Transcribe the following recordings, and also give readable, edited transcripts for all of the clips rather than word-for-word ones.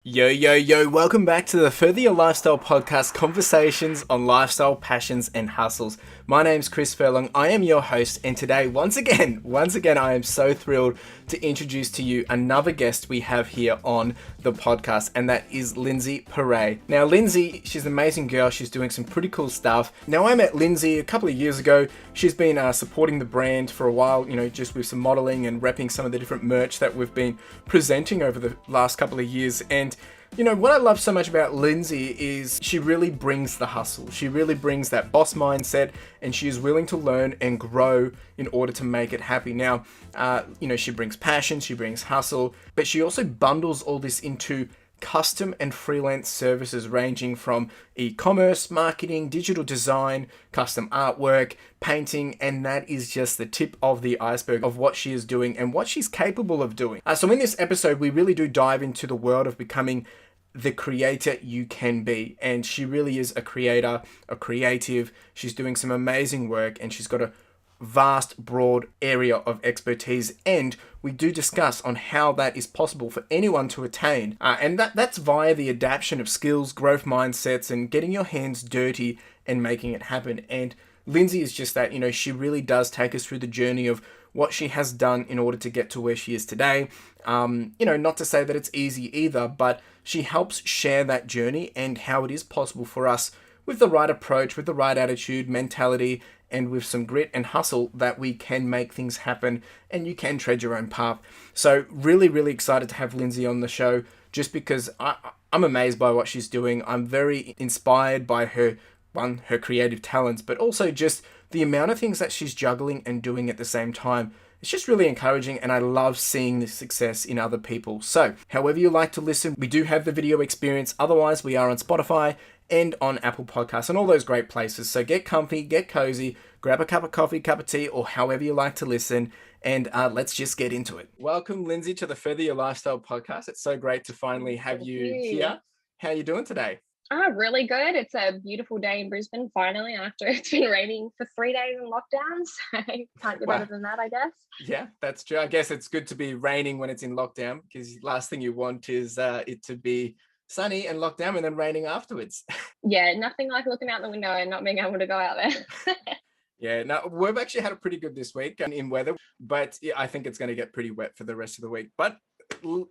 Yo, yo, yo, welcome back to the Further Your Lifestyle podcast, conversations on lifestyle, passions, and hustles. My name's CLFurlong. I am your host, and today, once again, I am so thrilled to introduce to you another guest we have here on the podcast, and that is Lindsie Pere. Now, Lindsie, she's an amazing girl. She's doing some pretty cool stuff. Now, I met Lindsie a couple of years ago. She's been supporting the brand for a while, just with some modeling and repping some of the different merch that we've been presenting over the last couple of years. And what I love so much about Lindsie is she really brings the hustle. She really brings that boss mindset, and she is willing to learn and grow in order to make it happy. Now, she brings passion, she brings hustle, but she also bundles all this into custom and freelance services ranging from e-commerce, marketing, digital design, custom artwork, painting, and that is just the tip of the iceberg of what she is doing and what she's capable of doing. So in this episode, we really do dive into the world of becoming the creator you can be. And she really is a creator, a creative. She's doing some amazing work, and she's got a vast, broad area of expertise, and we do discuss on how that is possible for anyone to attain, and that's via the adaption of skills, growth mindsets, and getting your hands dirty and making it happen. And Lindsie is just that. She really does take us through the journey of what she has done in order to get to where she is today. Not to say that it's easy either, but she helps share that journey and how it is possible for us with the right approach, with the right attitude, mentality, and with some grit and hustle that we can make things happen and you can tread your own path. So really, really excited to have Lindsie on the show, just because I'm amazed by what she's doing. I'm very inspired by her creative talents, but also just the amount of things that she's juggling and doing at the same time. It's just really encouraging, and I love seeing the success in other people. So, however you like to listen, we do have the video experience. Otherwise, we are on Spotify and on Apple Podcasts and all those great places. So get comfy, get cozy, grab a cup of coffee, cup of tea, or however you like to listen, and let's just get into it. Welcome, Lindsie, to the Further Your Lifestyle podcast. It's so great to finally have you here. How are you doing today? Really good. It's a beautiful day in Brisbane, finally, after it's been raining for 3 days in lockdown. So can't get better than that, I guess. Yeah, that's true. I guess it's good to be raining when it's in lockdown, because last thing you want is it to be sunny and locked down and then raining afterwards. Yeah, nothing like looking out the window and not being able to go out there. Yeah, now we've actually had it pretty good this week in weather, but I think it's going to get pretty wet for the rest of the week. But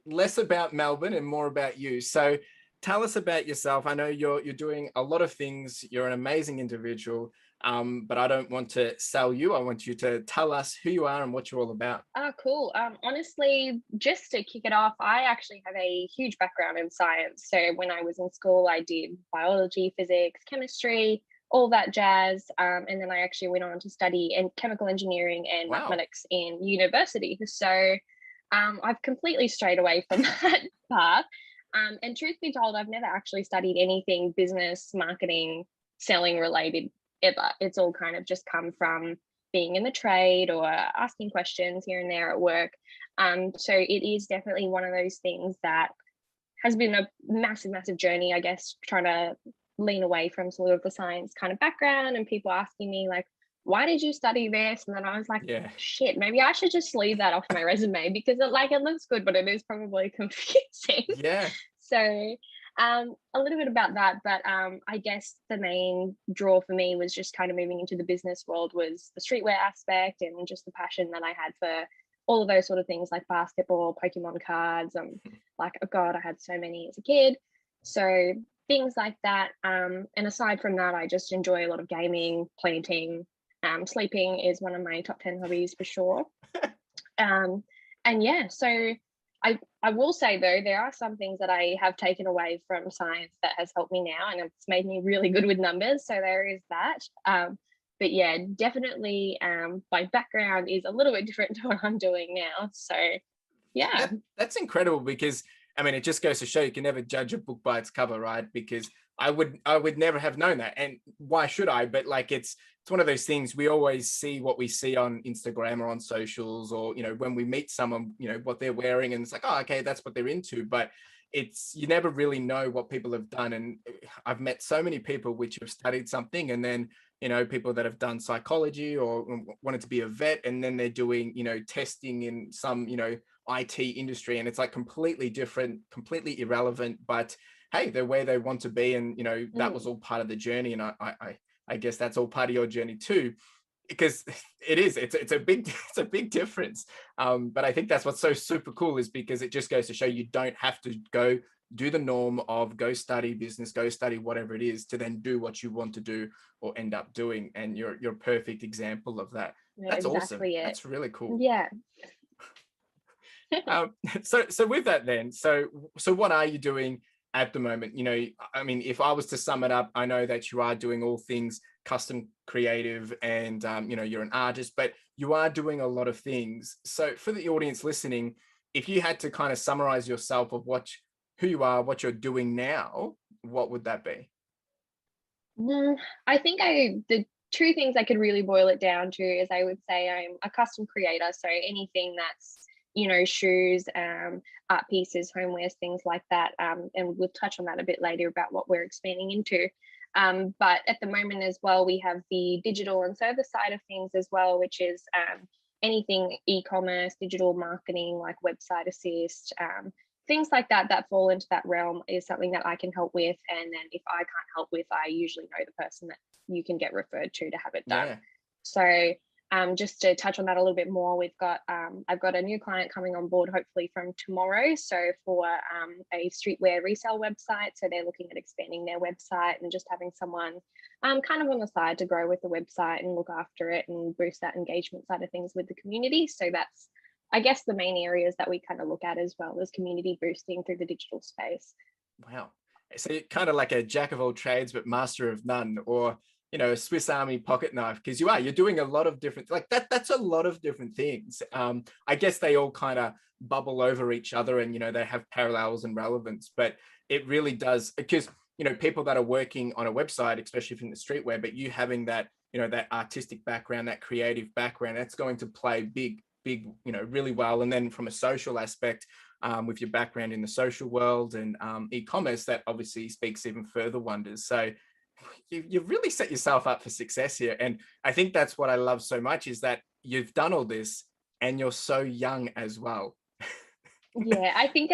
less about Melbourne and more about you. So tell us about yourself. I know you're doing a lot of things. You're an amazing individual, but I don't want to sell you. I want you to tell us who you are and what you're all about. Oh, cool. Honestly, just to kick it off, I actually have a huge background in science. So when I was in school, I did biology, physics, chemistry, all that jazz. And then I actually went on to study in chemical engineering and mathematics in university. So I've completely strayed away from that path. And truth be told, I've never actually studied anything business, marketing, selling related ever. It's all kind of just come from being in the trade or asking questions here and there at work. So it is definitely one of those things that has been a massive, massive journey, I guess, trying to lean away from sort of the science kind of background, and people asking me like, why did you study this? And then I was like, shit, maybe I should just leave that off my resume, because it looks good, but it is probably confusing. Yeah. So a little bit about that, but I guess the main draw for me was just kind of moving into the business world was the streetwear aspect and just the passion that I had for all of those sort of things like basketball, Pokemon cards. Like, oh God, I had so many as a kid. So things like that. And aside from that, I just enjoy a lot of gaming, planting. Sleeping is one of my top 10 hobbies for sure. And yeah, so I will say though, there are some things that I have taken away from science that has helped me now, and it's made me really good with numbers. So there is that. But yeah, definitely my background is a little bit different to what I'm doing now. So yeah. That's incredible, because I mean, it just goes to show you can never judge a book by its cover, right? Because I would never have known that. And why should I? But like, it's one of those things. We always see what we see on Instagram or on socials, or, when we meet someone, what they're wearing, and it's like, oh, okay, that's what they're into. But you never really know what people have done. And I've met so many people which have studied something, and then, people that have done psychology or wanted to be a vet, and then they're doing, testing in some, IT industry, and it's like completely different, completely irrelevant, but hey, they're where they want to be. And, you know, that was all part of the journey. And I guess that's all part of your journey too, because it's a big, it's a big difference. But I think that's what's so super cool, is because it just goes to show you don't have to go do the norm of go study business, go study whatever it is, to then do what you want to do or end up doing. And you're a perfect example of that. Yeah, That's awesome. exactly it. That's really cool. Yeah. So with that then, so what are you doing at the moment? You know, I mean, if I was to sum it up, I know that you are doing all things custom creative, and you know, you're an artist, but you are doing a lot of things. So for the audience listening, if you had to kind of summarize yourself of who you are, what you're doing now, what would that be? I think the two things I could really boil it down to is I would say I'm a custom creator. So anything that's, you know, shoes, art pieces, homewares, things like that. And we'll touch on that a bit later about what we're expanding into. But at the moment as well, we have the digital and service side of things as well, which is anything e-commerce, digital marketing, like website assist, things like that that fall into that realm is something that I can help with. And then if I can't help with, I usually know the person that you can get referred to have it done. Yeah. So just to touch on that a little bit more, we've got I've got a new client coming on board hopefully from tomorrow. So for a streetwear resale website, so they're looking at expanding their website and just having someone kind of on the side to grow with the website and look after it and boost that engagement side of things with the community. So that's, I guess, the main areas that we kind of look at, as well as community boosting through the digital space. Wow. So you're kind of like a jack of all trades, but master of none, or, you know, a Swiss Army pocket knife, because you're doing a lot of different, like that's a lot of different things. I guess they all kind of bubble over each other, and, you know, they have parallels and relevance, but it really does, because, you know, people that are working on a website, especially from the streetwear, but you having that, you know, that artistic background, that creative background, that's going to play big, you know, really well. And then from a social aspect, with your background in the social world and e-commerce, that obviously speaks even further wonders. So you've really set yourself up for success here. And I think that's what I love so much, is that you've done all this and you're so young as well. Yeah, I think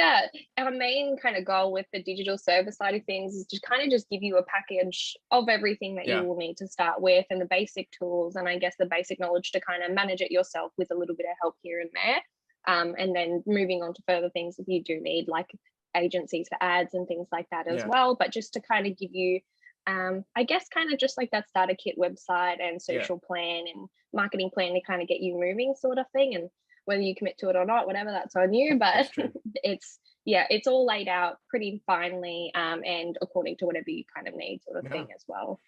our main kind of goal with the digital service side of things is to kind of just give you a package of everything that you will need to start with, and the basic tools, and I guess the basic knowledge to kind of manage it yourself with a little bit of help here and there. And then moving on to further things if you do need, like agencies for ads and things like that as well. But just to kind of give you, I guess, kind of just like that starter kit website and social plan and marketing plan to kind of get you moving, sort of thing. And whether you commit to it or not, whatever, that's on you. But it's all laid out pretty finely, and according to whatever you kind of need, sort of thing as well.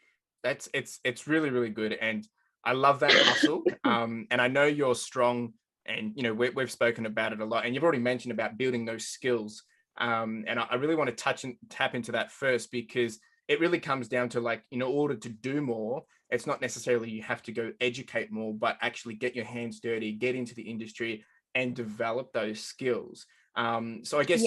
It's really, really good. And I love that hustle. And I know you're strong, and, you know, we've spoken about it a lot, and you've already mentioned about building those skills. And I really want to tap into that first, because it really comes down to, like, in order to do more, it's not necessarily you have to go educate more, but actually get your hands dirty, get into the industry and develop those skills. So I guess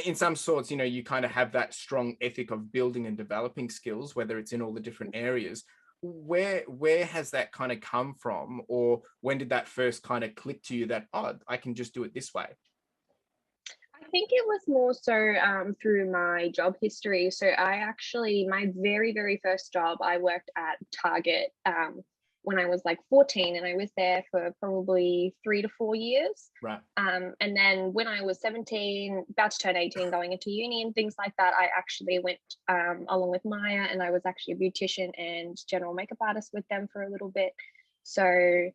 in some sorts, you know, you kind of have that strong ethic of building and developing skills, whether it's in all the different areas. Where has that kind of come from, or when did that first kind of click to you that, oh, I can just do it this way? I think it was more so through my job history. So my very, very first job, I worked at Target when I was like 14, and I was there for probably 3 to 4 years. Right. And then when I was 17, about to turn 18, going into uni and things like that, I actually went along with Maya, and I was actually a beautician and general makeup artist with them for a little bit. So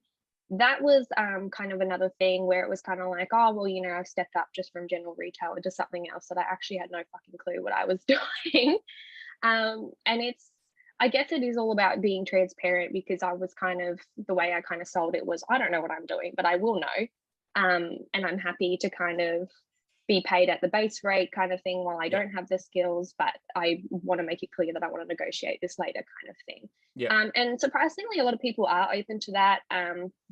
that was kind of another thing where it was kind of like, oh, well, you know, I've stepped up just from general retail into something else that I actually had no fucking clue what I was doing. And I guess it is all about being transparent, because I was kind of, the way I kind of sold it was, I don't know what I'm doing, but I will know. And I'm happy to kind of be paid at the base rate kind of thing while I don't have the skills, but I want to make it clear that I want to negotiate this later kind of thing. And surprisingly, a lot of people are open to that.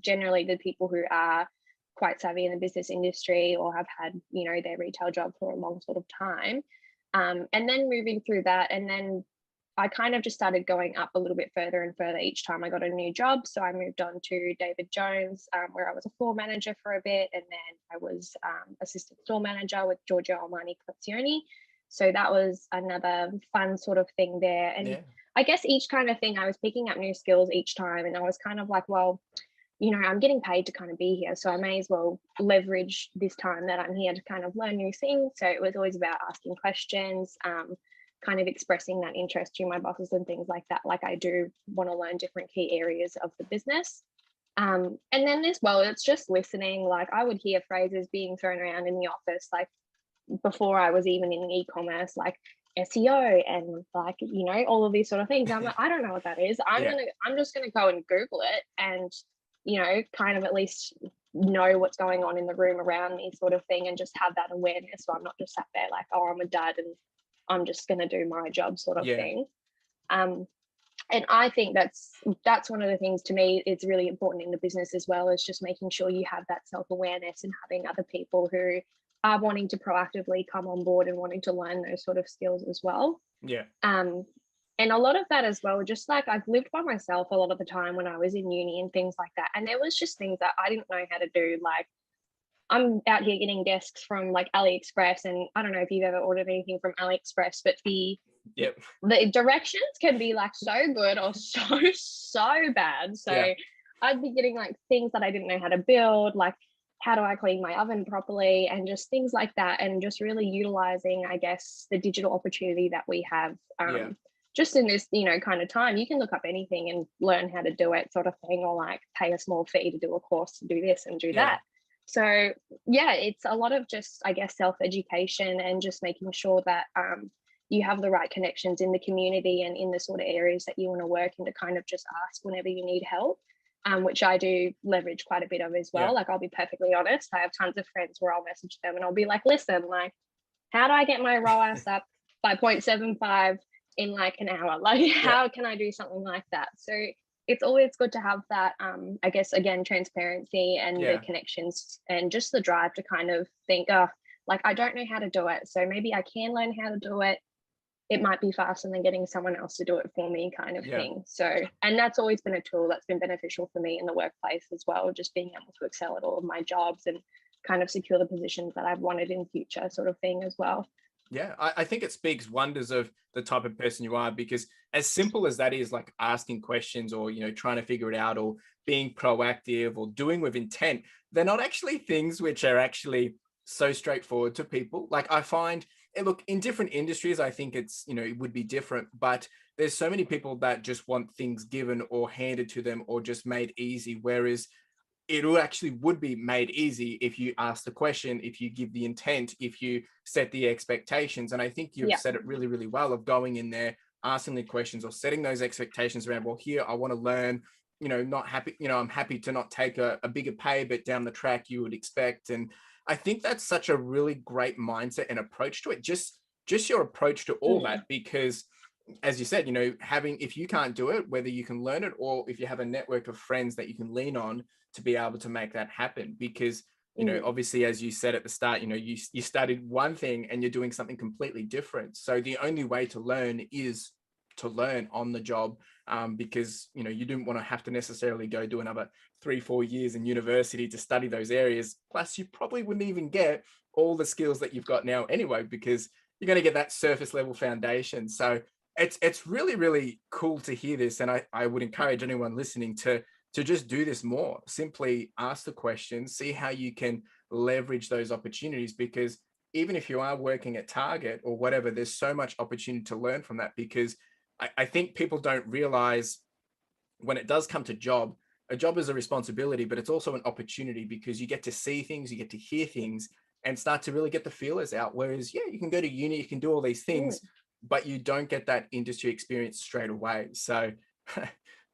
Generally, the people who are quite savvy in the business industry or have had, you know, their retail job for a long sort of time. And then moving through that, and then I kind of just started going up a little bit further and further each time I got a new job. So I moved on to David Jones, where I was a floor manager for a bit, and then I was assistant store manager with Giorgio Armani Collezioni. So that was another fun sort of thing there. And Yeah. I guess each kind of thing, I was picking up new skills each time, and I was kind of like, well, I'm getting paid to kind of be here, so I may as well leverage this time that I'm here to kind of learn new things. So it was always about asking questions, kind of expressing that interest to my bosses and things like that. Like, I do want to learn different key areas of the business. And then as well, it's just listening. Like, I would hear phrases being thrown around in the office, like before I was even in e-commerce, like SEO and like, all of these sort of things. I'm like, I don't know what that is. I'm just gonna go and Google it and, kind of at least know what's going on in the room around me, sort of thing, and just have that awareness. So I'm not just sat there like, oh, I'm a dad and I'm just going to do my job, sort of thing. And I think that's one of the things, to me, it's really important in the business as well, is just making sure you have that self-awareness and having other people who are wanting to proactively come on board and wanting to learn those sort of skills as well. And a lot of that as well, just like, I've lived by myself a lot of the time when I was in uni and things like that, and there was just things that I didn't know how to do. Like, I'm out here getting desks from like AliExpress, and I don't know if you've ever ordered anything from AliExpress, but the directions can be like so good or so bad. So I'd be getting like things that I didn't know how to build, like how do I clean my oven properly, and just things like that, and just really utilizing, I guess, the digital opportunity that we have. Just in this, kind of time, you can look up anything and learn how to do it, sort of thing, or like pay a small fee to do a course to do this and do that. So it's a lot of just, I guess, self-education and just making sure that you have the right connections in the community and in the sort of areas that you want to work in, to kind of just ask whenever you need help, which I do leverage quite a bit of as well. Like, I'll be perfectly honest, I have tons of friends where I'll message them and I'll be like, listen, like, how do I get my ROAS up by 0.75 in like an hour? Like, how can I do something like that? So it's always good to have that, I guess, again, transparency and the connections and just the drive to kind of think, oh, like, I don't know how to do it, so maybe I can learn how to do it. It might be faster than getting someone else to do it for me, kind of thing. So, and that's always been a tool that's been beneficial for me in the workplace as well, just being able to excel at all of my jobs and kind of secure the positions that I've wanted in future, sort of thing as well. Yeah, I think it speaks wonders of the type of person you are, because as simple as that is, like asking questions or, trying to figure it out or being proactive or doing with intent, they're not actually things which are actually so straightforward to people. Like, I find, look, in different industries, I think it's, it would be different, but there's so many people that just want things given or handed to them or just made easy, whereas it actually would be made easy if you ask the question, if you give the intent, if you set the expectations. And I think you've said it really, really well, of going in there, asking the questions or setting those expectations around, well, here, I want to learn, not happy, I'm happy to not take a bigger pay, but down the track you would expect. And I think that's such a really great mindset and approach to it. Just your approach to all that, because as you said, if you can't do it, whether you can learn it or if you have a network of friends that you can lean on to be able to make that happen. Because, obviously, as you said at the start, you studied one thing and you're doing something completely different. So the only way to learn is to learn on the job, because, you didn't want to have to necessarily go do another 3-4 years in university to study those areas. Plus, you probably wouldn't even get all the skills that you've got now anyway, because you're going to get that surface level foundation. So it's really, really cool to hear this. And I would encourage anyone listening to just do this more. Simply ask the questions, see how you can leverage those opportunities, because even if you are working at Target or whatever, there's so much opportunity to learn from that. Because I think people don't realize, when it does come to a job is a responsibility, but it's also an opportunity, because you get to see things, you get to hear things, and start to really get the feelers out. Whereas, you can go to uni, you can do all these things, but you don't get that industry experience straight away. So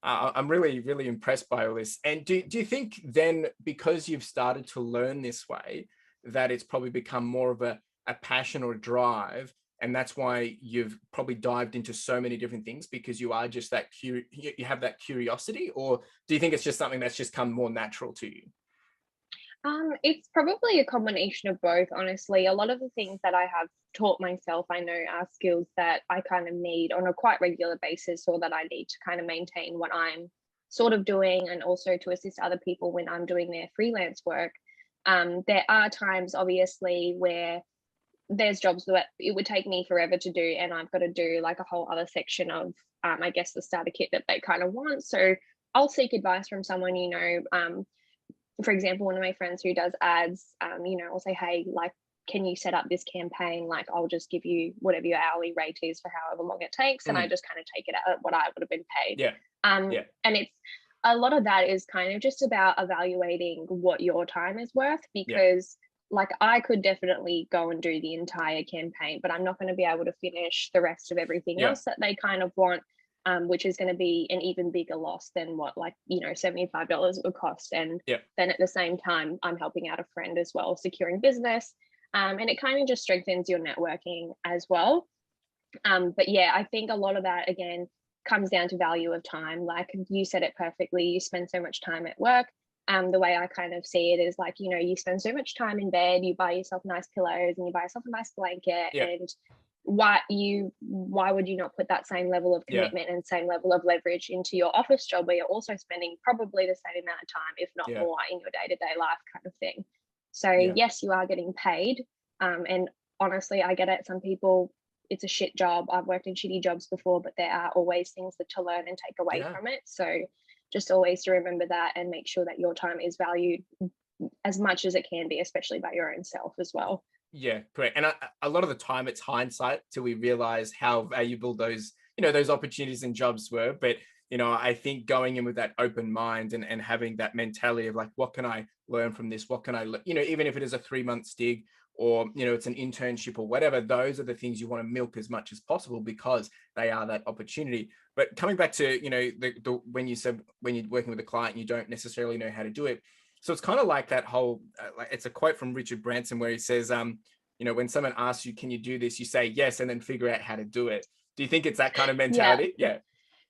I'm really, really impressed by all this. And do you think then, because you've started to learn this way, that it's probably become more of a passion or a drive, and that's why you've probably dived into so many different things, because you are just that you have that curiosity? Or do you think it's just something that's just come more natural to you? It's probably a combination of both, honestly. A lot of the things that I have taught myself, I know are skills that I kind of need on a quite regular basis, or that I need to kind of maintain what I'm sort of doing, and also to assist other people when I'm doing their freelance work. There are times, obviously, where there's jobs that it would take me forever to do, and I've got to do like a whole other section of, I guess, the starter kit that they kind of want. So I'll seek advice from someone, for example, one of my friends who does ads, will say, hey, like, can you set up this campaign? Like, I'll just give you whatever your hourly rate is for however long it takes. And I just kind of take it at what I would have been paid. Yeah. And it's a lot of that is kind of just about evaluating what your time is worth, because like I could definitely go and do the entire campaign, but I'm not going to be able to finish the rest of everything else that they kind of want. Which is going to be an even bigger loss than what, like, $75 would cost. And then at the same time, I'm helping out a friend as well, securing business. And it kind of just strengthens your networking as well. But yeah, I think a lot of that, again, comes down to value of time. Like you said it perfectly, you spend so much time at work. The way I kind of see it is like, you spend so much time in bed, you buy yourself nice pillows and you buy yourself a nice blanket, and why would you not put that same level of commitment and same level of leverage into your office job, where you're also spending probably the same amount of time, if not more, in your day-to-day life kind of thing. So yes, you are getting paid, and honestly, I get it. Some people, it's a shit job. I've worked in shitty jobs before, but there are always things that to learn and take away from it. So just always to remember that, and make sure that your time is valued as much as it can be, especially by your own self as well. Yeah, correct. And a lot of the time it's hindsight till we realize how valuable those, those opportunities and jobs were. But, I think going in with that open mind and having that mentality of like, what can I learn from this? What can I, even if it is a 3-month stig, or, it's an internship or whatever, those are the things you want to milk as much as possible, because they are that opportunity. But coming back to, when you said, when you're working with a client, you don't necessarily know how to do it. So it's kind of like that whole, it's a quote from Richard Branson where he says, when someone asks you, can you do this? You say yes, and then figure out how to do it. Do you think it's that kind of mentality? Yeah.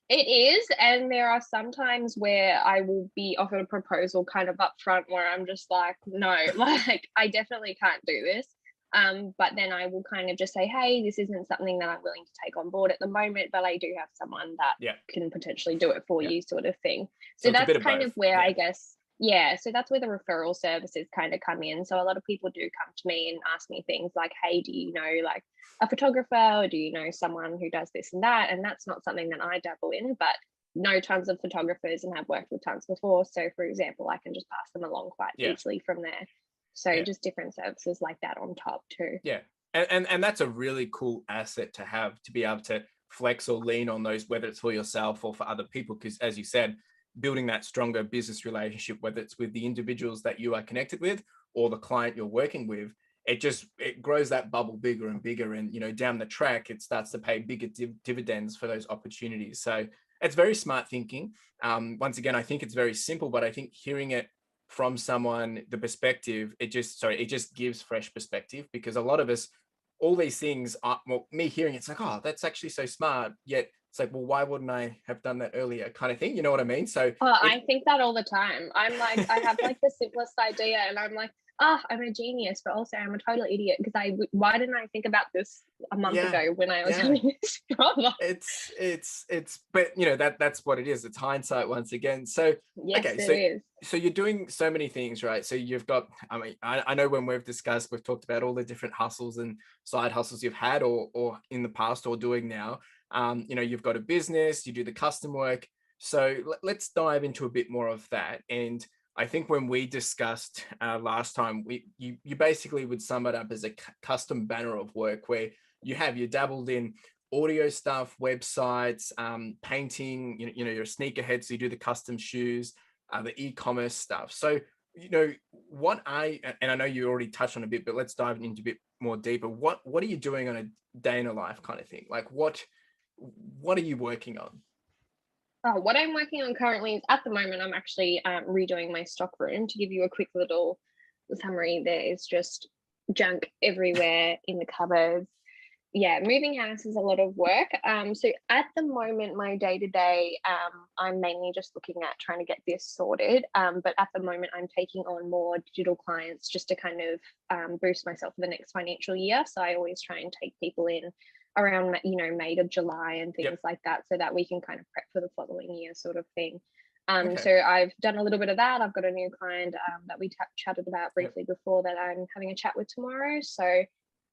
It is. And there are some times where I will be offered a proposal kind of upfront where I'm just like, no, like I definitely can't do this. But then I will kind of just say, hey, this isn't something that I'm willing to take on board at the moment, but I do have someone that can potentially do it for you, sort of thing. So that's kind of where I guess, so that's where the referral services kind of come in. So a lot of people do come to me and ask me things like, hey, do you know like a photographer, or do you know someone who does this and that? And that's not something that I dabble in, but know tons of photographers and have worked with tons before. So for example, I can just pass them along quite easily from there. So just different services like that on top too. Yeah. And that's a really cool asset to have, to be able to flex or lean on those, whether it's for yourself or for other people. Because as you said, building that stronger business relationship, whether it's with the individuals that you are connected with or the client you're working with, it grows that bubble bigger and bigger. And, down the track, it starts to pay bigger dividends for those opportunities. So it's very smart thinking. Once again, I think it's very simple, but I think hearing it from someone, the perspective, it just gives fresh perspective, because a lot of us, all these things are, well, me hearing it's like, oh, that's actually so smart. Yet it's like, well, why wouldn't I have done that earlier, kind of thing. You know what I mean? So I think that all the time. I'm like, I have like the simplest idea and I'm like, I'm a genius, but also I'm a total idiot, because why didn't I think about this a month ago when I was having this job? But that's what it is. It's hindsight once again. So so you're doing so many things, right? So you've got, I mean, I know when we've talked about all the different hustles and side hustles you've had or in the past or doing now. You've got a business, you do the custom work. So let's dive into a bit more of that. And I think when we discussed last time, you basically would sum it up as a custom banner of work, where you dabbled in audio stuff, websites, painting, you're a sneakerhead, so you do the custom shoes, the e-commerce stuff. So, and I know you already touched on a bit, but let's dive into a bit more deeper. What are you doing on a day in a life kind of thing? Like what are you working on? What I'm working on currently is, at the moment, I'm actually redoing my stock room. To give you a quick little summary, there is just junk everywhere in the cupboards, yeah, moving house is a lot of work. So at the moment, my day to day, I'm mainly just looking at trying to get this sorted. But at the moment, I'm taking on more digital clients just to kind of boost myself for the next financial year. So I always try and take people in around, May to July and things Yep. like that, so that we can kind of prep for the following year, sort of thing. Okay. So I've done a little bit of that. I've got a new client that we chatted about Yep. briefly before that I'm having a chat with tomorrow. So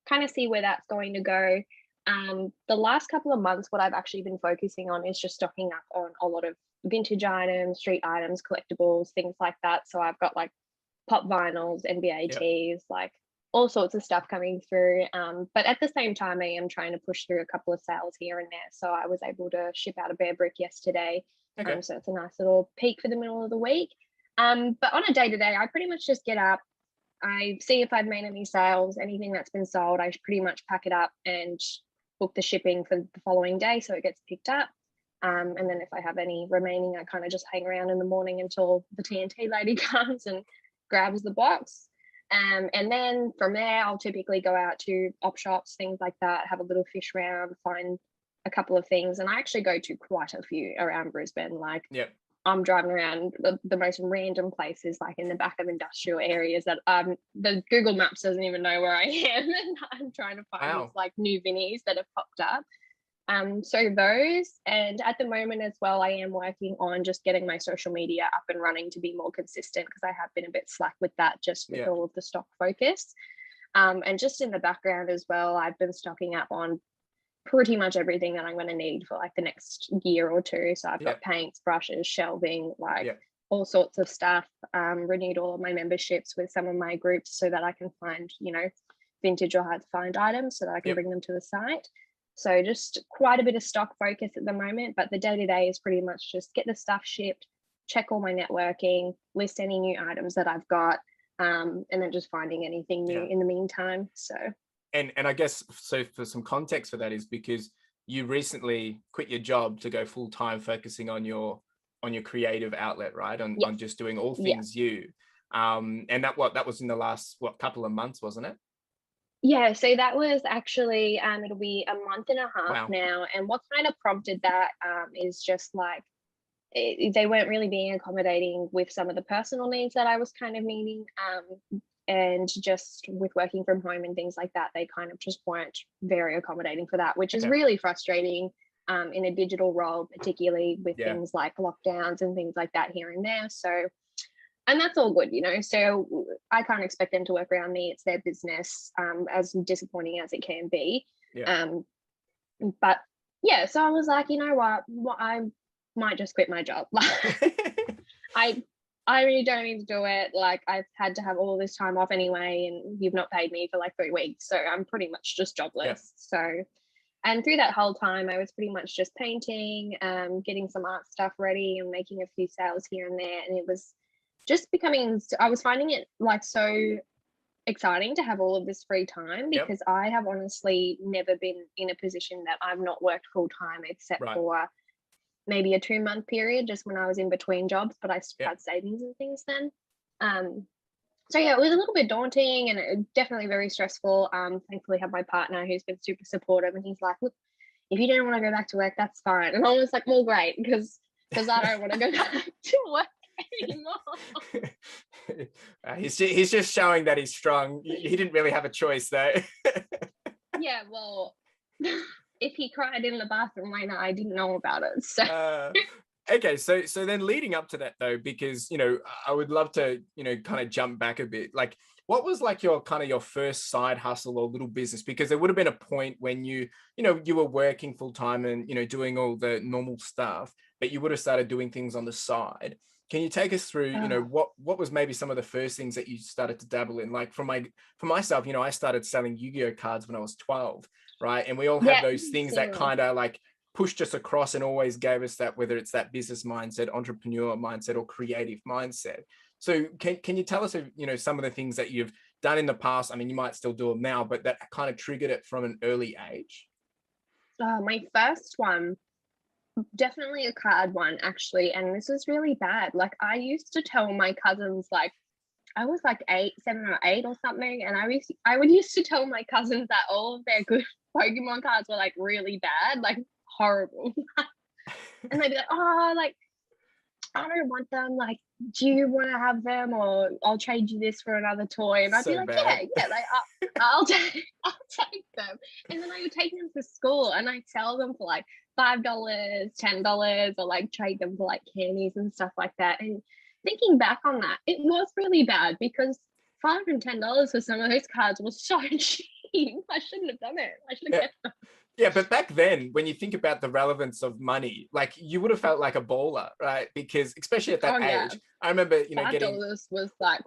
kind of see where that's going to go. The last couple of months, what I've actually been focusing on is just stocking up on a lot of vintage items, street items, collectibles, things like that. So I've got like pop vinyls, NBA Yep. tees, like all sorts of stuff coming through. But at the same time, I am trying to push through a couple of sales here and there. So I was able to ship out a bear brick yesterday. Okay. So it's a nice little peak for the middle of the week. But on a day to day, I pretty much just get up, I see if I've made any sales, anything that's been sold, I pretty much pack it up and book the shipping for the following day so it gets picked up. And then if I have any remaining, I kind of just hang around in the morning until the TNT lady comes and grabs the box. And then from there, I'll typically go out to op shops, things like that, have a little fish round, find a couple of things. And I actually go to quite a few around Brisbane. Like, Yep. I'm driving around the most random places, like in the back of industrial areas that the Google Maps doesn't even know where I am, and I'm trying to find these Wow. like new vinnies that have popped up. So those, and at the moment as well, I am working on just getting my social media up and running to be more consistent, because I have been a bit slack with that, just with Yep. all of the stock focus. And just in the background as well, I've been stocking up on pretty much everything that I'm going to need for like the next year or two. So I've got Yep. paints, brushes, shelving, like Yep. all sorts of stuff. Renewed all of my memberships with some of my groups so that I can find, vintage or hard to find items so that I can Yep. bring them to the site. So just quite a bit of stock focus at the moment, but the day to day is pretty much just get the stuff shipped, check all my networking, list any new items that I've got, and then just finding anything new Yeah. in the meantime. So And I guess, so for some context for that, is because you recently quit your job to go full time focusing on your creative outlet, right? yes, On just doing all yeah. things you. And that was in the last couple of months, wasn't it? Yeah, so that was actually it'll be a month and a half Wow. now. And what kind of prompted that is just like they weren't really being accommodating with some of the personal needs that I was kind of needing. And just with working from home and things like that, they kind of just weren't very accommodating for that, which is Okay. really frustrating in a digital role, particularly with Yeah. things like lockdowns and things like that here and there. So, and that's all good, so I can't expect them to work around me. It's their business, as disappointing as it can be. Yeah. um but yeah, so I was like, you know what, I might just quit my job. i I really don't need to do it. Like, I've had to have all this time off anyway, and you've not paid me for like 3 weeks, so I'm pretty much just Yeah. jobless. So, and through that whole time, I was pretty much just painting, getting some art stuff ready and making a few sales here and there. And it was just I was finding it like so exciting to have all of this free time, Yep. because I have honestly never been in a position that I've not worked full time, except Right. for maybe a 2-month period just when I was in between jobs, but I still Yep. had savings and things then. So yeah, it was a little bit daunting and definitely very stressful. Thankfully, I have my partner who's been super supportive, and he's like, "Look, if you don't want to go back to work, that's fine." And I was like, "Well, great, because I don't want to go back to work anymore." He's just showing that he's strong. He didn't really have a choice, though. Yeah, well, if he cried in the bathroom later, I didn't know about it. So Okay, so then leading up to that, though, because I would love to kind of jump back a bit. Like, what was like your first side hustle or little business? Because there would have been a point when you were working full time and doing all the normal stuff, but you would have started doing things on the side. Can you take us through what was maybe some of the first things that you started to dabble in? Like, for myself, I started selling Yu-Gi-Oh cards when I was 12, right? And we all have yeah, those things that similar. kind of like pushed us across and always gave us that, whether it's that business mindset, entrepreneur mindset, or creative mindset. So can you tell us, some of the things that you've done in the past? I mean, you might still do them now, but that kind of triggered it from an early age. My first one, definitely a card one, actually, and this was really bad. Like, I used to tell my cousins, like, I was like 7 or 8 or something, and I would used to tell my cousins that all of their good Pokemon cards were like really bad, like horrible. And they'd be like, oh, like, I don't want them. Like, do you want to have them, or I'll trade you this for another toy? And I'd be So like, bad. yeah, like I'll take them. And then I would take them to school and I'd sell them for like $5, $10, or like trade them for like candies and stuff like that. And thinking back on that, it was really bad because $5 and $10 for some of those cards was so cheap. I shouldn't have done it. I should have kept them. Yeah, but back then, when you think about the relevance of money, like you would have felt like a baller, right? Because especially at that Oh yeah, age, I remember, getting, $5 was like.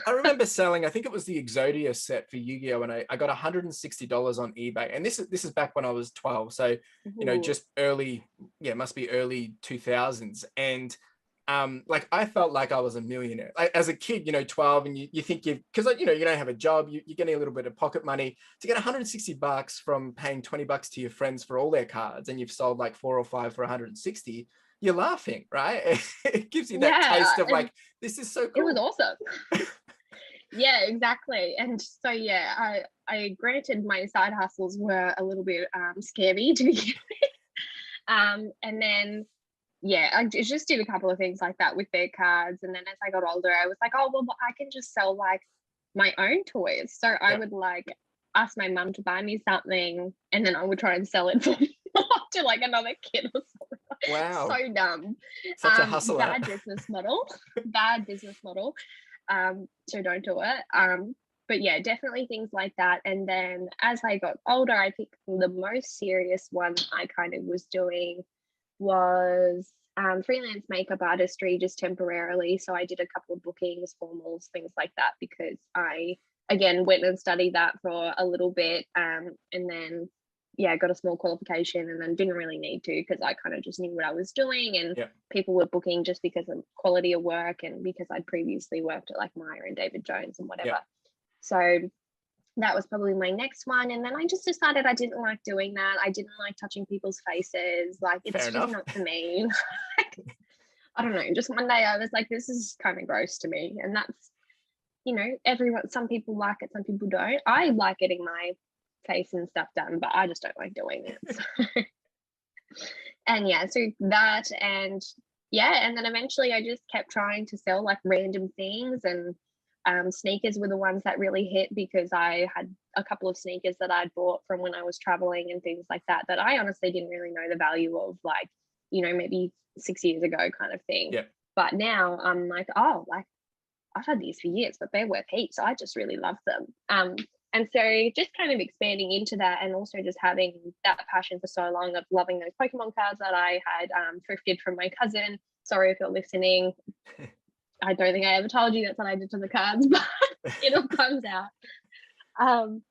I remember selling, I think it was the Exodia set for Yu-Gi-Oh! And I got $160 on eBay. And this is back when I was 12. So, Ooh. just early, yeah, it must be early 2000s. And like I felt like I was a millionaire. Like, as a kid, 12, and you think because you don't have a job, you're getting a little bit of pocket money to get $160 from paying $20 to your friends for all their cards, and you've sold like 4 or 5 for 160. You're laughing, right? It gives you that Yeah, taste of and like, this is so it was cool. awesome. Yeah, exactly. And so yeah, I granted my side hustles were a little bit scary to begin with. And then yeah, I just did a couple of things like that with their cards. And then as I got older, I was like, oh well, I can just sell like my own toys. So I Yeah. would like ask my mum to buy me something, and then I would try and sell it for to like another kid or something. Wow. So dumb. Such a hustler. Bad business model. Bad business model. So don't do it. But yeah, definitely things like that. And then as I got older, I think the most serious one I kind of was doing was freelance makeup artistry, just temporarily. So I did a couple of bookings, formals, things like that, because I again went and studied that for a little bit, and then yeah, got a small qualification, and then didn't really need to because I kind of just knew what I was doing, and Yeah. people were booking just because of quality of work and because I'd previously worked at like Myer and David Jones and whatever. Yeah. So that was probably my next one. And then I just decided I didn't like doing that. I didn't like touching people's faces. Like, it's Fair just enough. not for me. I don't know. Just one day I was like, this is kind of gross to me. And that's, everyone, some people like it, some people don't. I like getting my face and stuff done, but I just don't like doing it. So. And yeah, so that, and yeah, and then eventually I just kept trying to sell like random things, and sneakers were the ones that really hit because I had a couple of sneakers that I'd bought from when I was traveling and things like that I honestly didn't really know the value of, like, maybe 6 years ago kind of thing. Yeah. But now I'm like, oh, like I've had these for years, but they're worth heaps. So I just really love them. And so just kind of expanding into that, and also just having that passion for so long of loving those Pokemon cards that I had thrifted from my cousin. Sorry if you're listening. I don't think I ever told you that's what I did to the cards, but it all comes out. And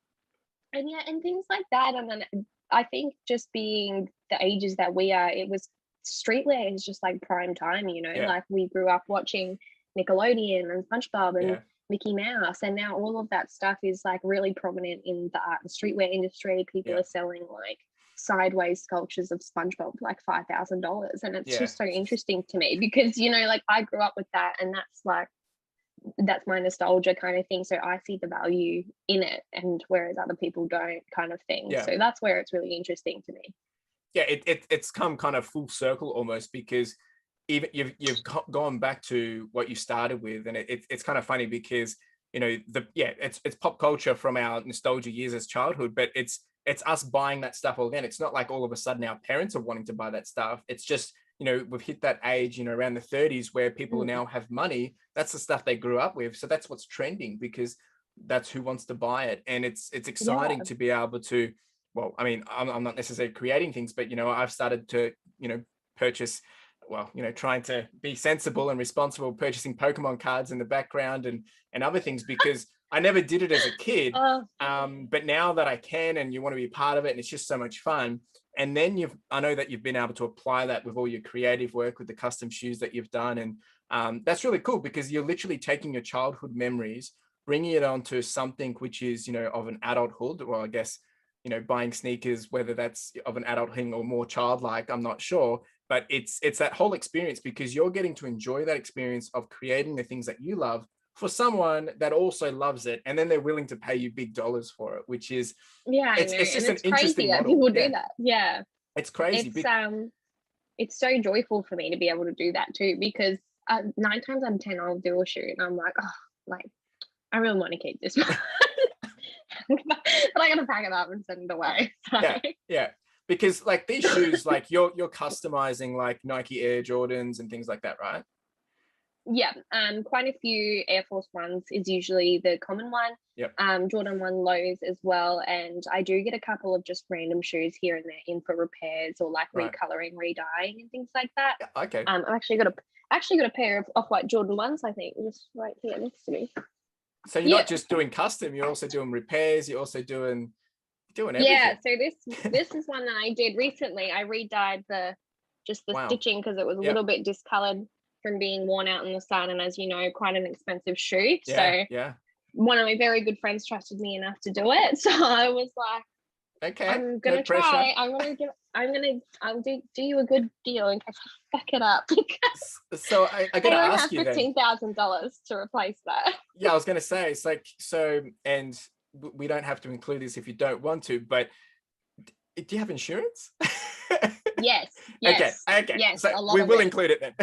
yeah, and things like that. And then I think just being the ages that we are, it was streetwear is just like prime time, Yeah. like we grew up watching Nickelodeon and SpongeBob and Yeah. Mickey Mouse, and now all of that stuff is like really prominent in the art and streetwear industry. People Yeah. are selling like sideways sculptures of SpongeBob for like $5,000, and it's Yeah. just so interesting to me because like I grew up with that, and that's my nostalgia kind of thing. So I see the value in it, and whereas other people don't, kind of thing. Yeah. So that's where it's really interesting to me. Yeah, it's come kind of full circle almost, because even you've gone back to what you started with, and it's kind of funny because it's pop culture from our nostalgia years as childhood, but it's us buying that stuff all again. It's not like all of a sudden our parents are wanting to buy that stuff. It's just we've hit that age around the 30s where people now have money. That's the stuff they grew up with, so that's what's trending because that's who wants to buy it, and it's exciting to be able to. Well, I mean, I'm not necessarily creating things, but I've started to purchase, well, trying to be sensible and responsible, purchasing Pokemon cards in the background and other things, because I never did it as a kid. But now that I can, and you want to be part of it, and it's just so much fun. And then I know that you've been able to apply that with all your creative work with the custom shoes that you've done, and that's really cool because you're literally taking your childhood memories, bringing it onto something which is of an adulthood, or I guess buying sneakers, whether that's of an adult thing or more childlike, I'm not sure, but it's that whole experience because you're getting to enjoy that experience of creating the things that you love for someone that also loves it, and then they're willing to pay you big dollars for it, which is, Yeah, I know. it's just And an it's interesting crazy that model. people Yeah, do that. Yeah. it's crazy. It's so joyful for me to be able to do that too, because 9 times out of 10 I'll do a shoot and I'm like, oh, like I really want to keep this one. But I gotta pack it up and send it away. So. Yeah. Because like these shoes, like you're customizing like Nike Air Jordans and things like that, right? Yeah, quite a few Air Force Ones is usually the common one. Yep. Jordan 1 lows as well, and I do get a couple of just random shoes here and there in for repairs or like recoloring, redyeing, and things like that. Yeah, okay. I've actually got a pair of off-white Jordan 1s, I think, just right here next to me. So you're not just doing custom; you're also doing repairs. You're also doing everything. Yeah. So this is one that I did recently. I re-dyed the stitching because it was a little bit discolored from being worn out in the sun, and as you know, quite an expensive shoe. So one of my very good friends trusted me enough to do it, so I was like, okay, I'm gonna try. I'll do you a good deal in case I fuck it up. So I gotta ask you then, $15,000 to replace that. Yeah, I was gonna say, it's like, so, and we don't have to include this if you don't want to, but do you have insurance? Yes. Okay. Yes, so we will include it then.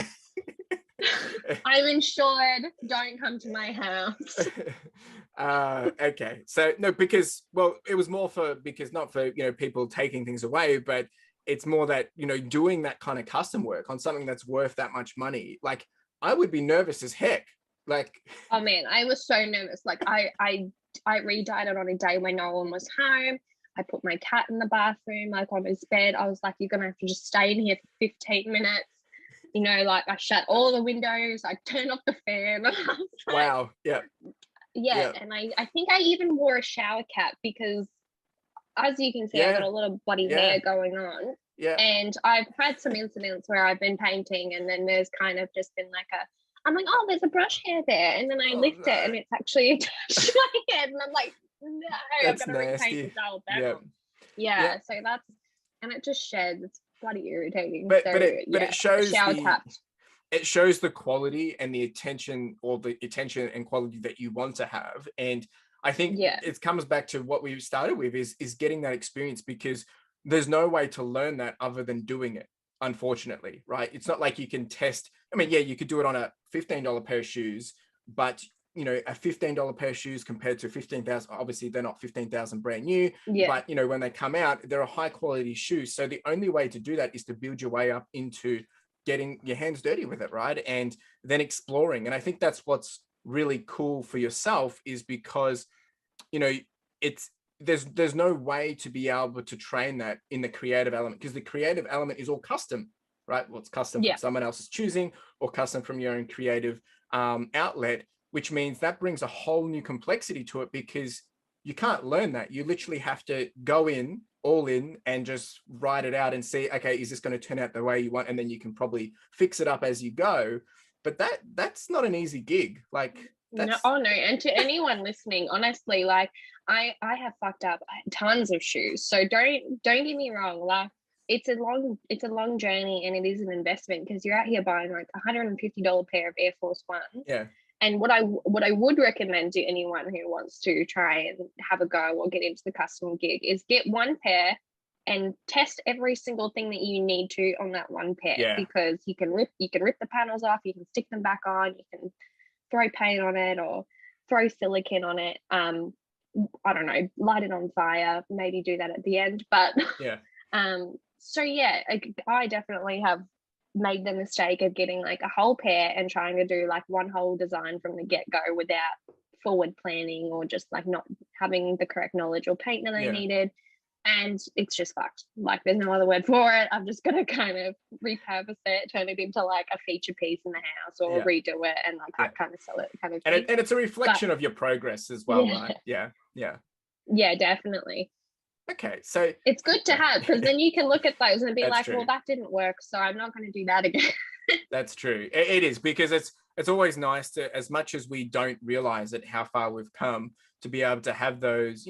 I'm insured. Don't come to my house. Okay. So no, because, well, it was more because not for, people taking things away, but it's more that, doing that kind of custom work on something that's worth that much money. Like I would be nervous as heck. Like, oh man, I was so nervous. Like I re-dyed it on a day when no one was home. I put my cat in the bathroom, like on his bed. I was like, you're gonna have to just stay in here for 15 minutes. Like I shut all the windows, I turned off the fan. Wow. Yeah. And I think I even wore a shower cap because, as you can see, I've got a little bloody mare going on. Yeah. And I've had some incidents where I've been painting and then there's kind of just been like I'm like, oh, there's a brush hair there. And then I lift it and it's actually attached to my head. And I'm like, no, that's I've got to repaint this whole back. Yeah. So and it just sheds. It's bloody irritating. But it shows it shows the quality and the attention, or the attention and quality that you want to have. And I think it comes back to what we started with is getting that experience, because there's no way to learn that other than doing it, unfortunately, right? It's not like you can test. I mean, you could do it on a $15 pair of shoes, but a $15 pair of shoes compared to 15,000, obviously they're not 15,000 brand new, but when they come out, they're a high quality shoe. So the only way to do that is to build your way up into getting your hands dirty with it, right? And then exploring. And I think that's what's really cool for yourself, is because there's no way to be able to train that in the creative element, because the creative element is all custom, right? Well, it's custom from someone else's choosing, or custom from your own creative outlet, which means that brings a whole new complexity to it, because you can't learn that. You literally have to go all in and just write it out and see, okay, is this going to turn out the way you want? And then you can probably fix it up as you go. But that's not an easy gig. Like, no. And to anyone listening, honestly, like I have fucked up tons of shoes. So don't get me wrong. Like it's a long journey, and it is an investment, because you're out here buying like $150 pair of Air Force Ones. Yeah. And what I would recommend to anyone who wants to try and have a go or get into the custom gig is get one pair and test every single thing that you need to on that one pair, because you can rip the panels off, you can stick them back on, you can throw paint on it or throw silicone on it. I don't know, light it on fire, maybe do that at the end. But I definitely have made the mistake of getting like a whole pair and trying to do like one whole design from the get-go without forward planning, or just like not having the correct knowledge or paint that I needed. And it's just fucked. Like there's no other word for it. I'm just going to kind of repurpose it, turn it into like a feature piece in the house, or redo it and like kind of sell it kind of thing. And it's a reflection of your progress as well, right? Yeah, definitely. Okay, so it's good to have, because then you can look at those and be like, well, that didn't work, so I'm not going to do that again. That's true. It is, because it's always nice to, as much as we don't realize it, how far we've come, to be able to have those,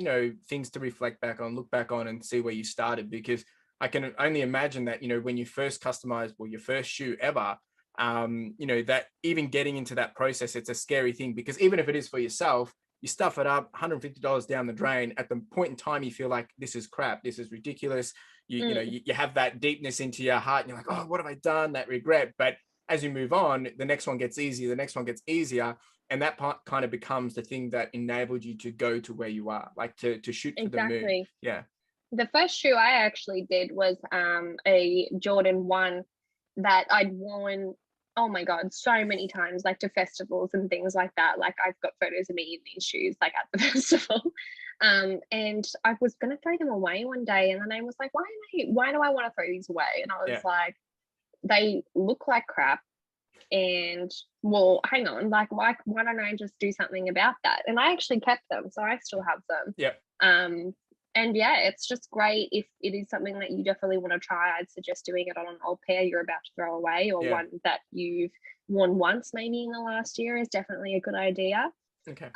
things to reflect back on, look back on, and see where you started. Because I can only imagine that, when you first customized, well, your first shoe ever, that even getting into that process, it's a scary thing, because even if it is for yourself, you stuff it up, $150 down the drain. At the point in time, you feel like this is crap, this is ridiculous. You have that deepness into your heart, and you're like, oh, what have I done? That regret. But as you move on, the next one gets easier, the next one gets easier. And that part kind of becomes the thing that enabled you to go to where you are, like to shoot for the moon. Yeah. The first shoe I actually did was a Jordan 1 that I'd worn, oh my God, so many times, like to festivals and things like that. Like I've got photos of me in these shoes, like at the festival. And I was going to throw them away one day. And then I was like, why do I want to throw these away? And I was like, they look like crap. And well, hang on, like why don't I just do something about that? And I actually kept them, so I still have them. And yeah, it's just great. If it is something that you definitely want to try, I'd suggest doing it on an old pair you're about to throw away, or one that you've worn once maybe in the last year is definitely a good idea. Okay.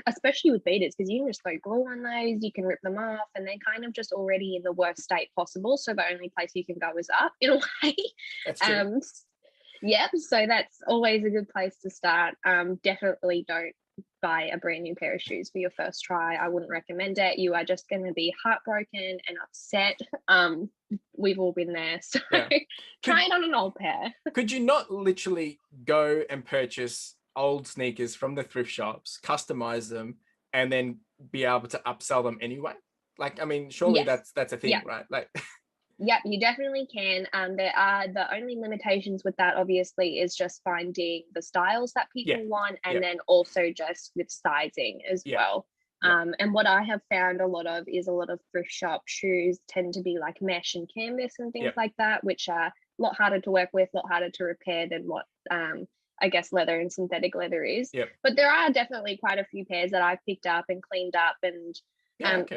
Especially with beaters, because you can just throw glue on those, you can rip them off, and they're kind of just already in the worst state possible. So the only place you can go is up in a way. That's true. Yep, so that's always a good place to start. Definitely don't buy a brand new pair of shoes for your first try. I wouldn't recommend it. You are just going to be heartbroken and upset. We've all been there. So try it on an old pair. Could you not literally go and purchase old sneakers from the thrift shops, customize them, and then be able to upsell them anyway? Like, I mean, surely that's a thing, right? Like Yep, you definitely can. There are the only limitations with that, obviously, is just finding the styles that people want, and then also just with sizing as well. And what I have found a lot of thrift shop shoes tend to be like mesh and canvas and things like that, which are a lot harder to work with, a lot harder to repair than what I guess leather and synthetic leather is. But there are definitely quite a few pairs that I've picked up and cleaned up, and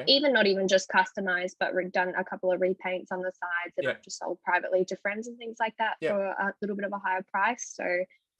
even not even just customized, but done a couple of repaints on the sides, and I've just sold privately to friends and things like that for a little bit of a higher price. So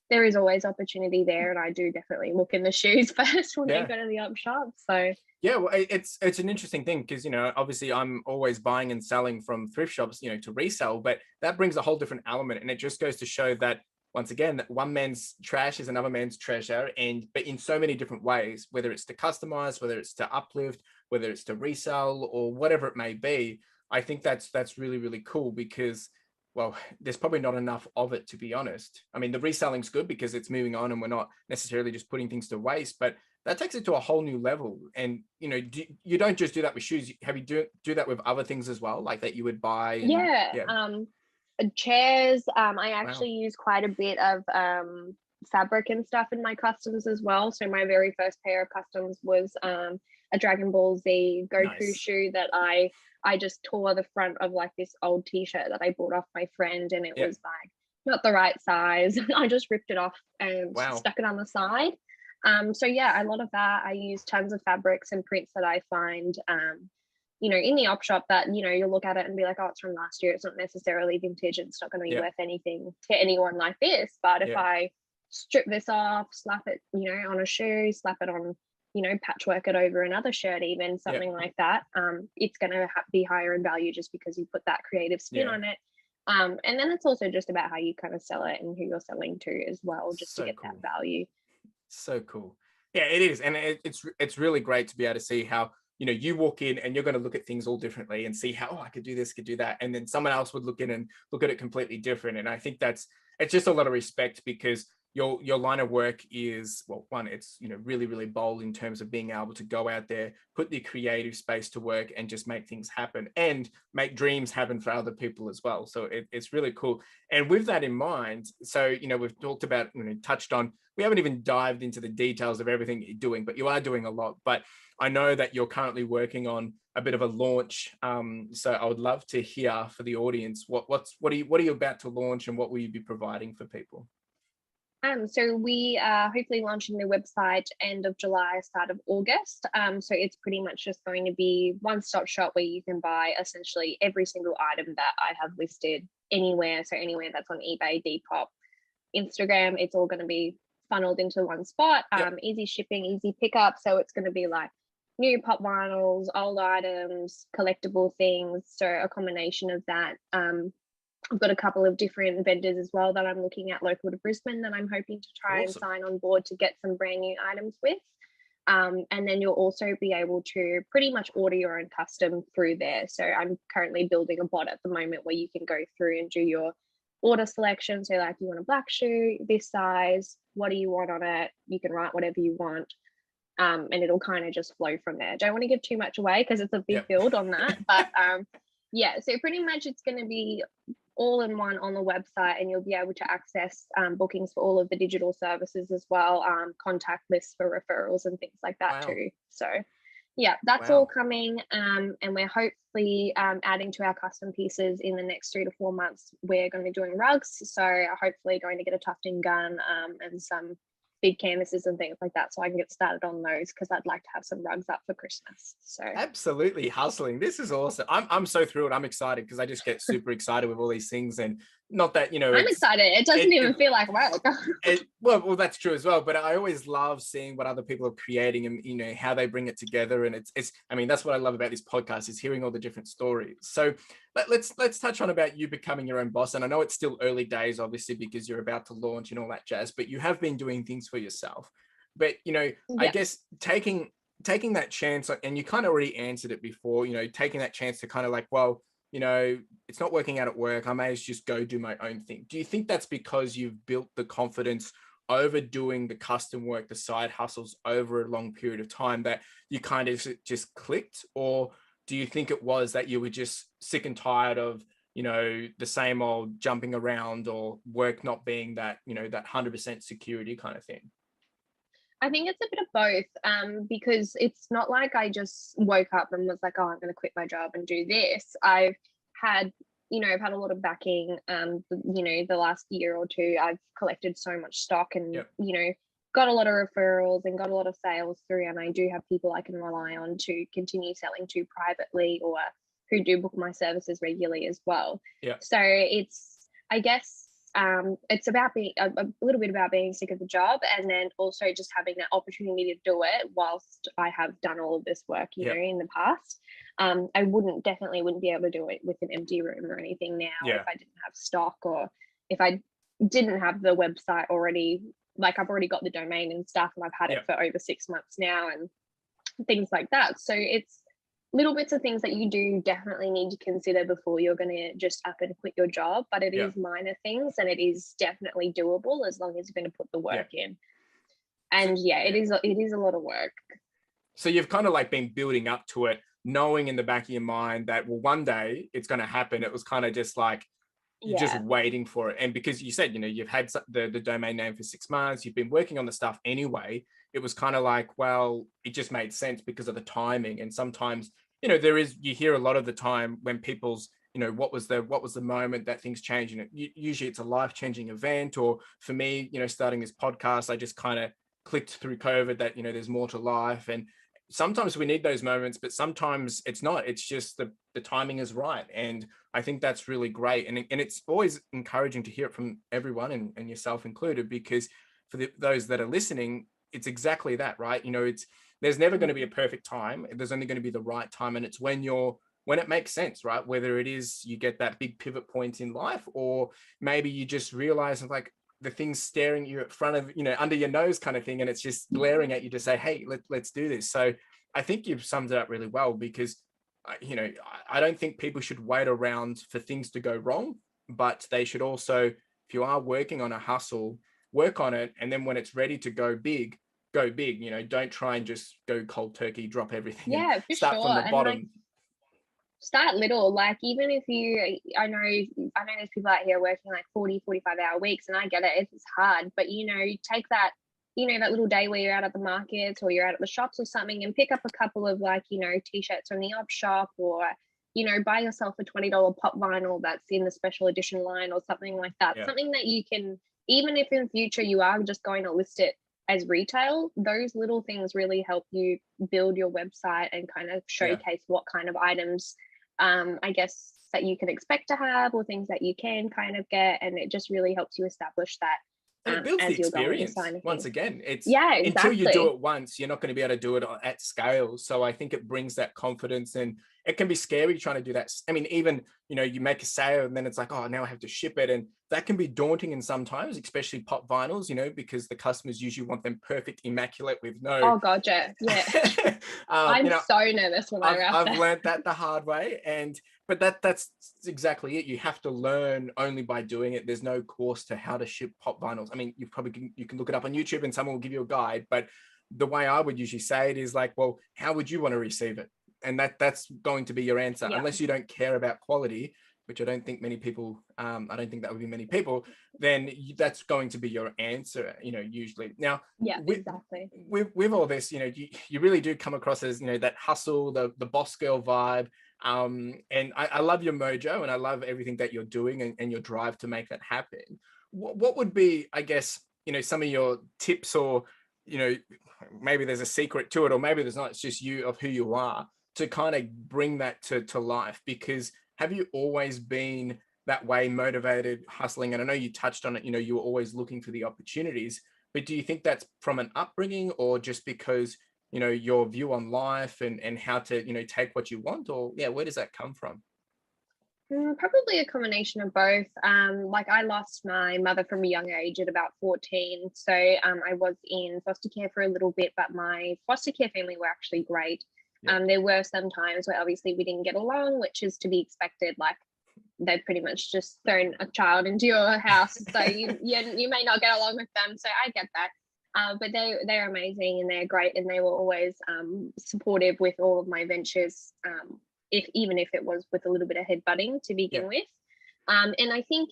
there is always opportunity there, and I do definitely look in the shoes first when I go to the op shop. So well, it's an interesting thing, because obviously I'm always buying and selling from thrift shops, to resell, but that brings a whole different element, and it just goes to show that, once again, that one man's trash is another man's treasure, but in so many different ways, whether it's to customize, whether it's to uplift, whether it's to resell, or whatever it may be. I think that's really, really cool, because, well, there's probably not enough of it, to be honest. I mean, the reselling's good because it's moving on and we're not necessarily just putting things to waste, but that takes it to a whole new level. And, you don't just do that with shoes. Have you do that with other things as well, like that you would buy? Chairs. I actually use quite a bit of fabric and stuff in my customs as well. So my very first pair of customs was a Dragon Ball Z Goku shoe that I just tore the front of like this old t-shirt that I bought off my friend, and it was like not the right size. I just ripped it off and stuck it on the side. So yeah, a lot of that. I use tons of fabrics and prints that I find in the op shop that, you'll look at it and be like, oh, it's from last year. It's not necessarily vintage. It's not going to be worth anything to anyone like this. But if I strip this off, slap it, on a shoe, slap it on, patchwork it over another shirt, even something like that, it's going to be higher in value just because you put that creative spin on it. And then it's also just about how you kind of sell it and who you're selling to as well, just to get that value. So cool. Yeah, it is. And it's really great to be able to see how, you walk in and you're going to look at things all differently and see how, I could do this, could do that. And then someone else would look in and look at it completely different. And I think it's just a lot of respect, because your line of work is, well, one, it's, really, really bold in terms of being able to go out there, put the creative space to work, and just make things happen and make dreams happen for other people as well. So it's really cool. And with that in mind, so, we've talked about, touched on, we haven't even dived into the details of everything you're doing, but you are doing a lot. But I know that you're currently working on a bit of a launch. So I would love to hear for the audience, what are you about to launch, and what will you be providing for people? So we are hopefully launching the website end of July, start of August. So it's pretty much just going to be one-stop shop where you can buy essentially every single item that I have listed anywhere. So anywhere that's on eBay, Depop, Instagram, it's all going to be funneled into one spot. Easy shipping, easy pickup. So it's going to be like new pop vinyls, old items, collectible things. So a combination of that. I've got a couple of different vendors as well that I'm looking at local to Brisbane that I'm hoping to try and sign on board to get some brand new items with. And then you'll also be able to pretty much order your own custom through there. So I'm currently building a bot at the moment where you can go through and do your order selection. So like, you want a black shoe, this size, what do you want on it? You can write whatever you want. And it'll kind of just flow from there. Don't want to give too much away because it's a big build on that. But yeah, so pretty much it's going to be all in one on the website, and you'll be able to access bookings for all of the digital services as well, contact lists for referrals and things like that too. So yeah, that's all coming, and we're hopefully adding to our custom pieces in the next 3 to 4 months. We're going to be doing rugs, so hopefully going to get a tufting gun and some big canvases and things like that, so I can get started on those, because I'd like to have some rugs up for Christmas. So absolutely hustling. This is awesome. I'm so thrilled. I'm excited because I just get super excited with all these things, and not that, I'm excited. It doesn't even feel like work. Well, that's true as well. But I always love seeing what other people are creating and how they bring it together. And it's I mean, that's what I love about this podcast, is hearing all the different stories. So let's touch on about you becoming your own boss. And I know it's still early days, obviously, because you're about to launch and all that jazz, but you have been doing things for yourself. But I guess taking that chance, and you kind of already answered it before, taking that chance to kind of like, well, it's not working out at work, I may as just go do my own thing. Do you think that's because you've built the confidence over doing the custom work, the side hustles over a long period of time, that you kind of just clicked? Or do you think it was that you were just sick and tired of, the same old jumping around, or work not being that, that 100% security kind of thing? I think it's a bit of both, because it's not like I just woke up and was like, oh, I'm going to quit my job and do this. I've had a lot of backing. The last year or two, I've collected so much stock and, got a lot of referrals and got a lot of sales through. And I do have people I can rely on to continue selling to privately, or who do book my services regularly as well. Yeah. So it's, I guess, it's about being a little bit about being sick of the job, and then also just having that opportunity to do it whilst I have done all of this work, in the past. I definitely wouldn't be able to do it with an empty room or anything now if I didn't have stock, or if I didn't have the website already. Like, I've already got the domain and stuff, and I've had it for over 6 months now and things like that. So it's little bits of things that you do definitely need to consider before you're going to just up and quit your job, but it is minor things, and it is definitely doable as long as you're going to put the work in. And it is a lot of work. So you've kind of like been building up to it, knowing in the back of your mind that, well, one day it's going to happen. It was kind of just like, you're just waiting for it. And because you said, you've had the domain name for 6 months, you've been working on the stuff anyway, it was kind of like, well, it just made sense because of the timing. And sometimes, you hear a lot of the time when people's, what was the moment that things change. And usually it's a life-changing event. Or for me, starting this podcast, I just kind of clicked through COVID that, there's more to life. And sometimes we need those moments, but sometimes it's not. It's just the timing is right. And I think that's really great. And it's always encouraging to hear it from everyone, and yourself included, because for those that are listening, it's exactly that, right? There's never going to be a perfect time. There's only going to be the right time. And it's when it makes sense, right? Whether it is you get that big pivot point in life, or maybe you just realize like the thing's staring you at front of, under your nose kind of thing. And it's just glaring at you to say, hey, let's do this. So I think you've summed it up really well, because, I don't think people should wait around for things to go wrong, but they should also, if you are working on a hustle, work on it. And then when it's ready to go big, don't try and just go cold turkey, drop everything. Yeah, for start sure. from the bottom. Start little. Like, even if I know there's people out here working like 40, 45-hour weeks, and I get it, it's hard, but take that, that little day where you're out at the markets or you're out at the shops or something, and pick up a couple of t-shirts from the op shop, or buy yourself a $20 pop vinyl that's in the special edition line or something like that. Something that you can, even if in future you are just going to list it as retail, those little things really help you build your website and kind of showcase what kind of items I guess that you can expect to have, or things that you can kind of get, and it just really helps you establish that And it builds the as you're going experience. kind of Once thing. again, it's Yeah, until you do exactly. it once, you're not going to be able to do it at scale. So I think it brings that confidence, and it can be scary trying to do that. I mean, even, you make a sale and then it's like, oh, now I have to ship it. And that can be daunting in sometimes, especially pop vinyls, because the customers usually want them perfect, immaculate with no, Oh god, yeah, yeah. I'm so nervous when I wrap I've that. learned that the hard way, but that's exactly it. You have to learn only by doing it. There's no course to how to ship pop vinyls. I mean, you can look it up on YouTube and someone will give you a guide, but the way I would usually say it is like, well, how would you want to receive it? And that's going to be your answer, Yeah, unless you don't care about quality, which I don't think many people, I don't think that would be many people, then that's going to be your answer, usually. Now, yeah, exactly. with all this, you really do come across as, that hustle, the boss girl vibe. And I love your mojo, and I love everything that you're doing, and your drive to make that happen. What would be, I guess, some of your tips, or, maybe there's a secret to it, or maybe there's not, it's just you, of who you are, to kind of bring that to life? Because have you always been that way, motivated, hustling? And I know you touched on it, you were always looking for the opportunities, but do you think that's from an upbringing, or just because, your view on life, and how to, take what you want? Or yeah, where does that come from? Probably a combination of both. Like I lost my mother from a young age at about 14. So I was in foster care for a little bit, but my foster care family were actually great. Yeah. There were some times where obviously we didn't get along, which is to be expected. Like they've pretty much just thrown a child into your house, so you may not get along with them. So I get that. But they're amazing and they're great, and they were always supportive with all of my ventures. Even if it was with a little bit of headbutting to begin Yeah. with. And I think,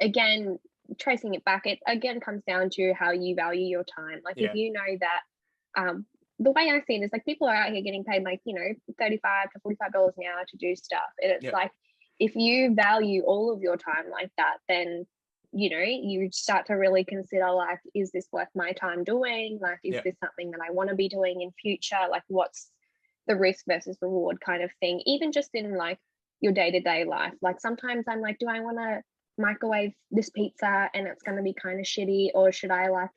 again, tracing it back, it again comes down to how you value your time. Like Yeah. if you know that, the way I see it is like people are out here getting paid like, $35 to $45 an hour to do stuff. And it's Yeah. like, if you value all of your time like that, then, you start to really consider like, is this worth my time doing? Like, is Yeah. this something that I want to be doing in future? Like what's the risk versus reward kind of thing, even just in like your day-to-day life. Like sometimes I'm like, do I want to microwave this pizza and it's going to be kind of shitty, or should I like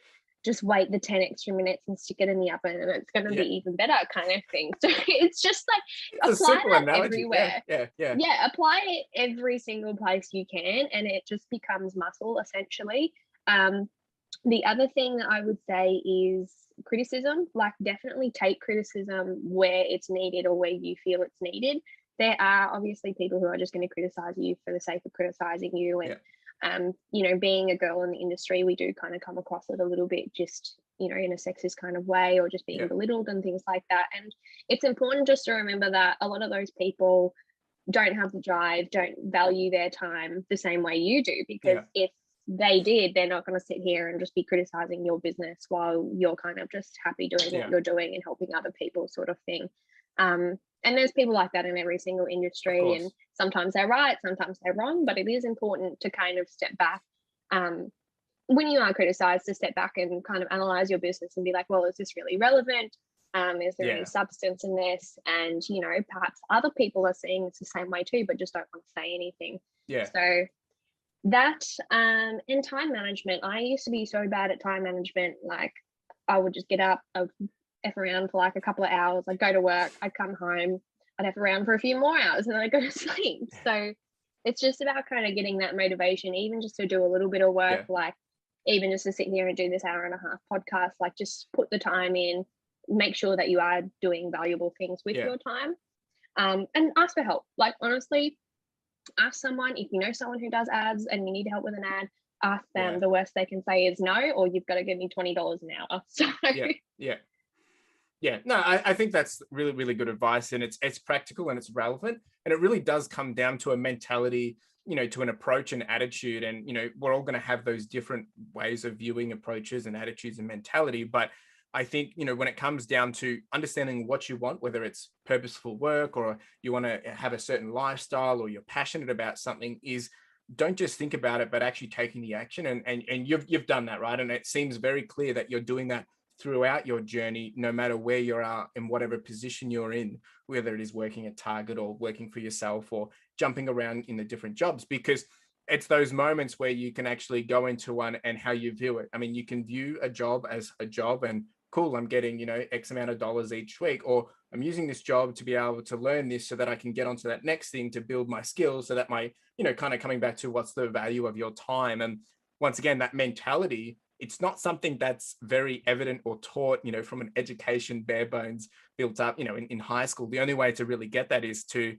just wait the 10 extra minutes and stick it in the oven and it's going to Yeah. be even better kind of thing. So it's just like It's a apply simple that analogy. everywhere. Yeah. Apply it every single place you can, and it just becomes muscle essentially. The other thing that I would say is criticism. Like definitely take criticism where it's needed or where you feel it's needed. There are obviously people who are just going to criticize you for the sake of criticizing you. And being a girl in the industry, we do kind of come across it a little bit just, in a sexist kind of way, or just being belittled and things like that. And it's important just to remember that a lot of those people don't have the drive, don't value their time the same way you do, because if they did, they're not going to sit here and just be criticizing your business while you're kind of just happy doing what you're doing and helping other people sort of thing. And there's people like that in every single industry, and sometimes they're right, sometimes they're wrong, but it is important to kind of step back when you are criticized, to step back and kind of analyze your business and be like, well, is this really relevant? Is there any substance in this? And perhaps other people are seeing it's the same way too, but just don't want to say anything. So that and time management. I used to be so bad at time management. Like I would just get up, I'd F around for like a couple of hours, I'd go to work, I'd come home, I'd F around for a few more hours, and then I'd go to sleep. So it's just about kind of getting that motivation, even just to do a little bit of work, like even just to sit here and do this hour and a half podcast, like just put the time in, make sure that you are doing valuable things with your time, and ask for help. Like honestly, ask someone. If you know someone who does ads and you need help with an ad, ask them. The worst they can say is no, or you've got to give me $20 an hour. So no, I think that's really, really good advice, and it's practical and it's relevant, and it really does come down to a mentality, to an approach and attitude. And we're all going to have those different ways of viewing approaches and attitudes and mentality, but I think, when it comes down to understanding what you want, whether it's purposeful work or you want to have a certain lifestyle or you're passionate about something, is don't just think about it, but actually taking the action. And you've done that, right? And it seems very clear that you're doing that throughout your journey, no matter where you are in whatever position you're in, whether it is working at Target or working for yourself or jumping around in the different jobs. Because it's those moments where you can actually go into one and how you view it. I mean, you can view a job as a job and cool, I'm getting, X amount of dollars each week, or I'm using this job to be able to learn this so that I can get onto that next thing to build my skills so that my, kind of coming back to what's the value of your time. And once again, that mentality, it's not something that's very evident or taught, from an education bare bones built up, in high school. The only way to really get that is to,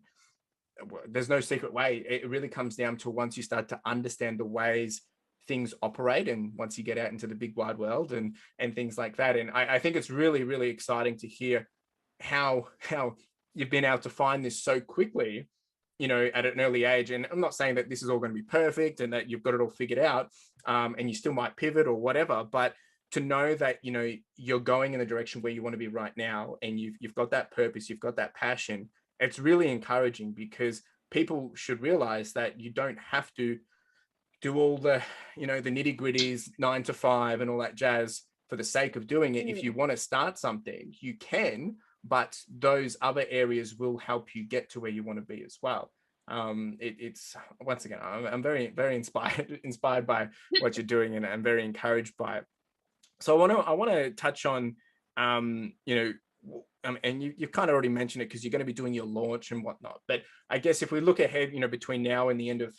there's no secret way. It really comes down to once you start to understand the ways things operate, and once you get out into the big wide world and things like that. And I think it's really, really exciting to hear how you've been able to find this so quickly, at an early age. And I'm not saying that this is all going to be perfect and that you've got it all figured out, and you still might pivot or whatever, but to know that you're going in the direction where you want to be right now, and you've got that purpose, you've got that passion. It's really encouraging, because people should realize that you don't have to do all the the nitty gritties 9 to 5 and all that jazz for the sake of doing it. If you want to start something, you can, but those other areas will help you get to where you want to be as well. It's once again, I'm very, very inspired by what you're doing, and I'm very encouraged by it. So I want to touch on, and you've kind of already mentioned it because you're going to be doing your launch and whatnot. But I guess if we look ahead, between now and the end of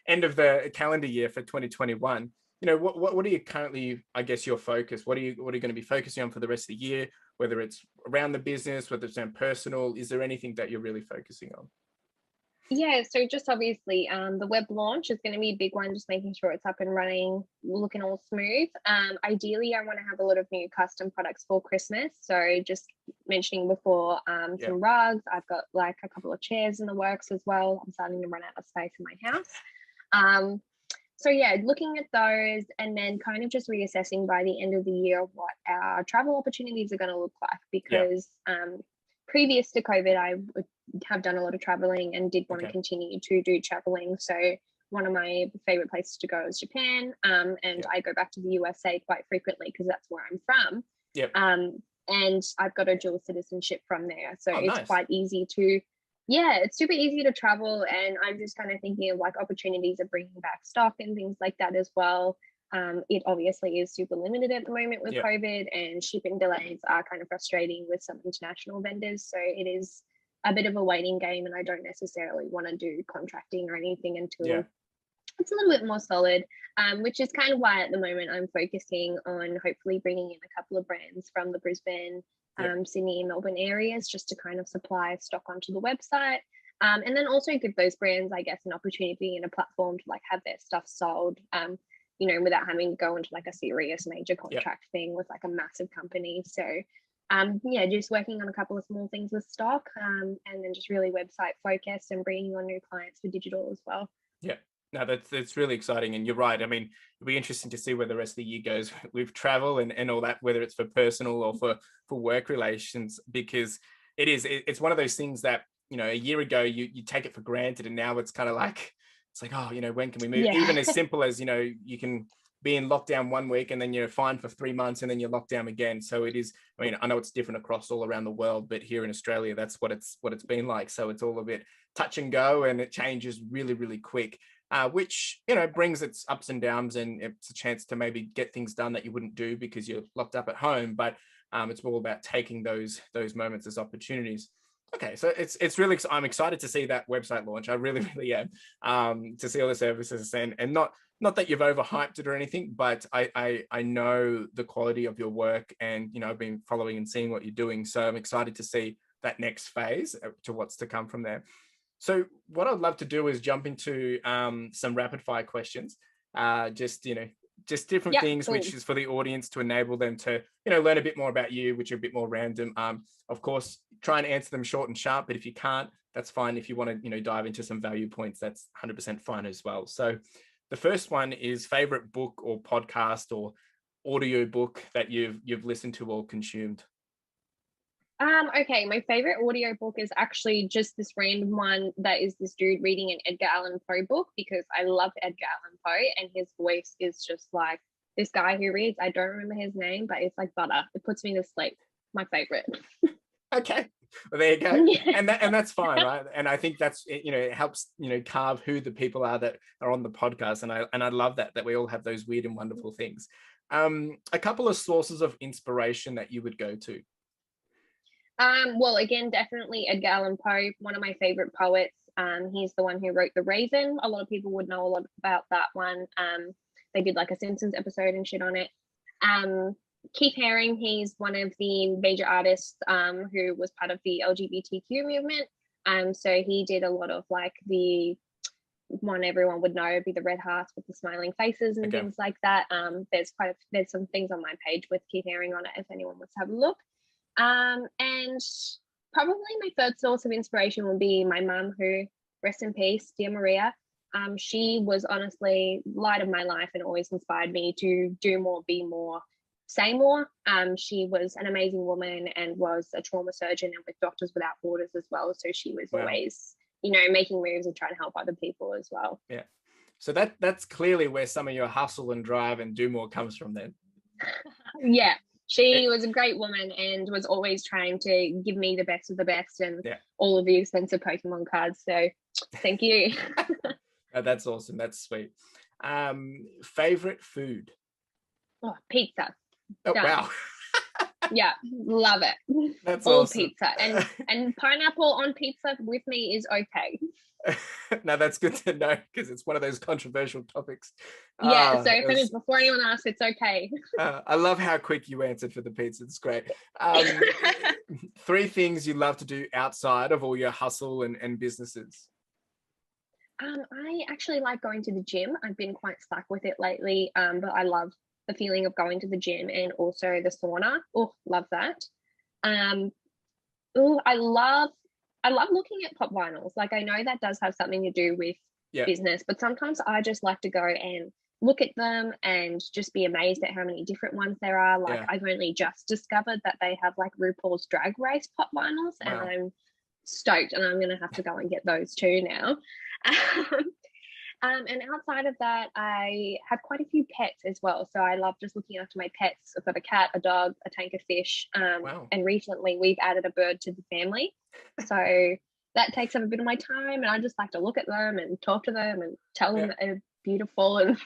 end of the calendar year for 2021, what are you currently, I guess, your focus? What are you going to be focusing on for the rest of the year? Whether it's around the business, whether it's around personal, is there anything that you're really focusing on? Yeah, so just obviously the web launch is going to be a big one, just making sure it's up and running, looking all smooth. Ideally, I want to have a lot of new custom products for Christmas. So just mentioning before, some rugs. I've got like a couple of chairs in the works as well. I'm starting to run out of space in my house. So yeah, looking at those, and then kind of just reassessing by the end of the year what our travel opportunities are going to look like, because previous to COVID, I would have done a lot of traveling and did want to continue to do traveling. So one of my favorite places to go is Japan, and I go back to the USA quite frequently because that's where I'm from. And I've got a dual citizenship from there, so it's nice. Quite easy to, it's super easy to travel. And I'm just kind of thinking of like opportunities of bringing back stock and things like that as well. It obviously is super limited at the moment with COVID, and shipping delays are kind of frustrating with some international vendors. So it is a bit of a waiting game, and I don't necessarily want to do contracting or anything until it's a little bit more solid, which is kind of why at the moment I'm focusing on hopefully bringing in a couple of brands from the Brisbane, Sydney and Melbourne areas, just to kind of supply stock onto the website. And then also give those brands, I guess, an opportunity and a platform to like have their stuff sold, without having to go into like a serious major contract thing with like a massive company. So just working on a couple of small things with stock, and then just really website focused and bringing on new clients for digital as well. Yeah, no, that's really exciting. And you're right. I mean, it'll be interesting to see where the rest of the year goes with travel and all that, whether it's for personal or for work relations, because it's one of those things that, a year ago you take it for granted, and now it's kind of like, it's like, oh, when can we move? Even as simple as, you can be in lockdown 1 week and then you're fined for 3 months and then you're locked down again. So it is, I mean, I know it's different across all around the world, but here in Australia, that's what it's been like. So it's all a bit touch and go, and it changes really, really quick, which, brings its ups and downs, and it's a chance to maybe get things done that you wouldn't do because you're locked up at home. But it's all about taking those moments as opportunities. Okay, so it's really, I'm excited to see that website launch. I really, really am, to see all the services, and not that you've overhyped it or anything, but I know the quality of your work, and I've been following and seeing what you're doing. So I'm excited to see that next phase to what's to come from there. So what I'd love to do is jump into some rapid fire questions, just different things, cool. Which is for the audience to enable them to, learn a bit more about you, which are a bit more random. Of course, try and answer them short and sharp, but if you can't, that's fine. If you want to, dive into some value points, that's 100% fine as well. So the first one is favorite book or podcast or audio book that you've listened to or consumed. Okay, my favorite audiobook is actually just this random one that is this dude reading an Edgar Allan Poe book, because I love Edgar Allan Poe, and his voice is just like this guy who reads, I don't remember his name, but it's like butter. It puts me to sleep. My favorite. Okay. Well, there you go. Yeah. And that's fine, right? And I think that's, it helps, carve who the people are that are on the podcast. And I love that we all have those weird and wonderful things. A couple of sources of inspiration that you would go to. Well, again, definitely Edgar Allan Poe, one of my favorite poets. He's the one who wrote The Raven. A lot of people would know a lot about that one. They did like a Simpsons episode and shit on it. Keith Haring, he's one of the major artists who was part of the LGBTQ movement. So he did a lot of like the one everyone would know be the red hearts with the smiling faces and things like that. There's some things on my page with Keith Haring on it if anyone wants to have a look. And probably my third source of inspiration would be my mum, who, rest in peace, dear Maria. She was honestly light of my life and always inspired me to do more, be more, say more. She was an amazing woman and was a trauma surgeon and with Doctors Without Borders as well. So she was always, making moves and trying to help other people as well. Yeah. So that's clearly where some of your hustle and drive and do more comes from then. Yeah. She was a great woman and was always trying to give me the best of the best and all of the expensive Pokemon cards. So thank you. Oh, that's awesome. That's sweet. Favorite food? Oh, pizza. Oh, wow. Yeah, love it. That's all awesome. Pizza. And pineapple on pizza with me is okay. No, that's good to know because it's one of those controversial topics. Yeah, so if it is before anyone asks, it's okay. I love how quick you answered for the pizza. It's great. 3 things you love to do outside of all your hustle and businesses. I actually like going to the gym. I've been quite slack with it lately, but I love the feeling of going to the gym and also the sauna. Oh, love that. I love looking at pop vinyls. Like, I know that does have something to do with business, but sometimes I just like to go and look at them and just be amazed at how many different ones there are. Like, I've only just discovered that they have like RuPaul's Drag Race pop vinyls, and I'm stoked, and I'm going to have to go and get those too now. And outside of that, I have quite a few pets as well. So I love just looking after my pets. I've got a cat, a dog, a tank of fish. And recently we've added a bird to the family. So that takes up a bit of my time. And I just like to look at them and talk to them and tell them that they're beautiful and,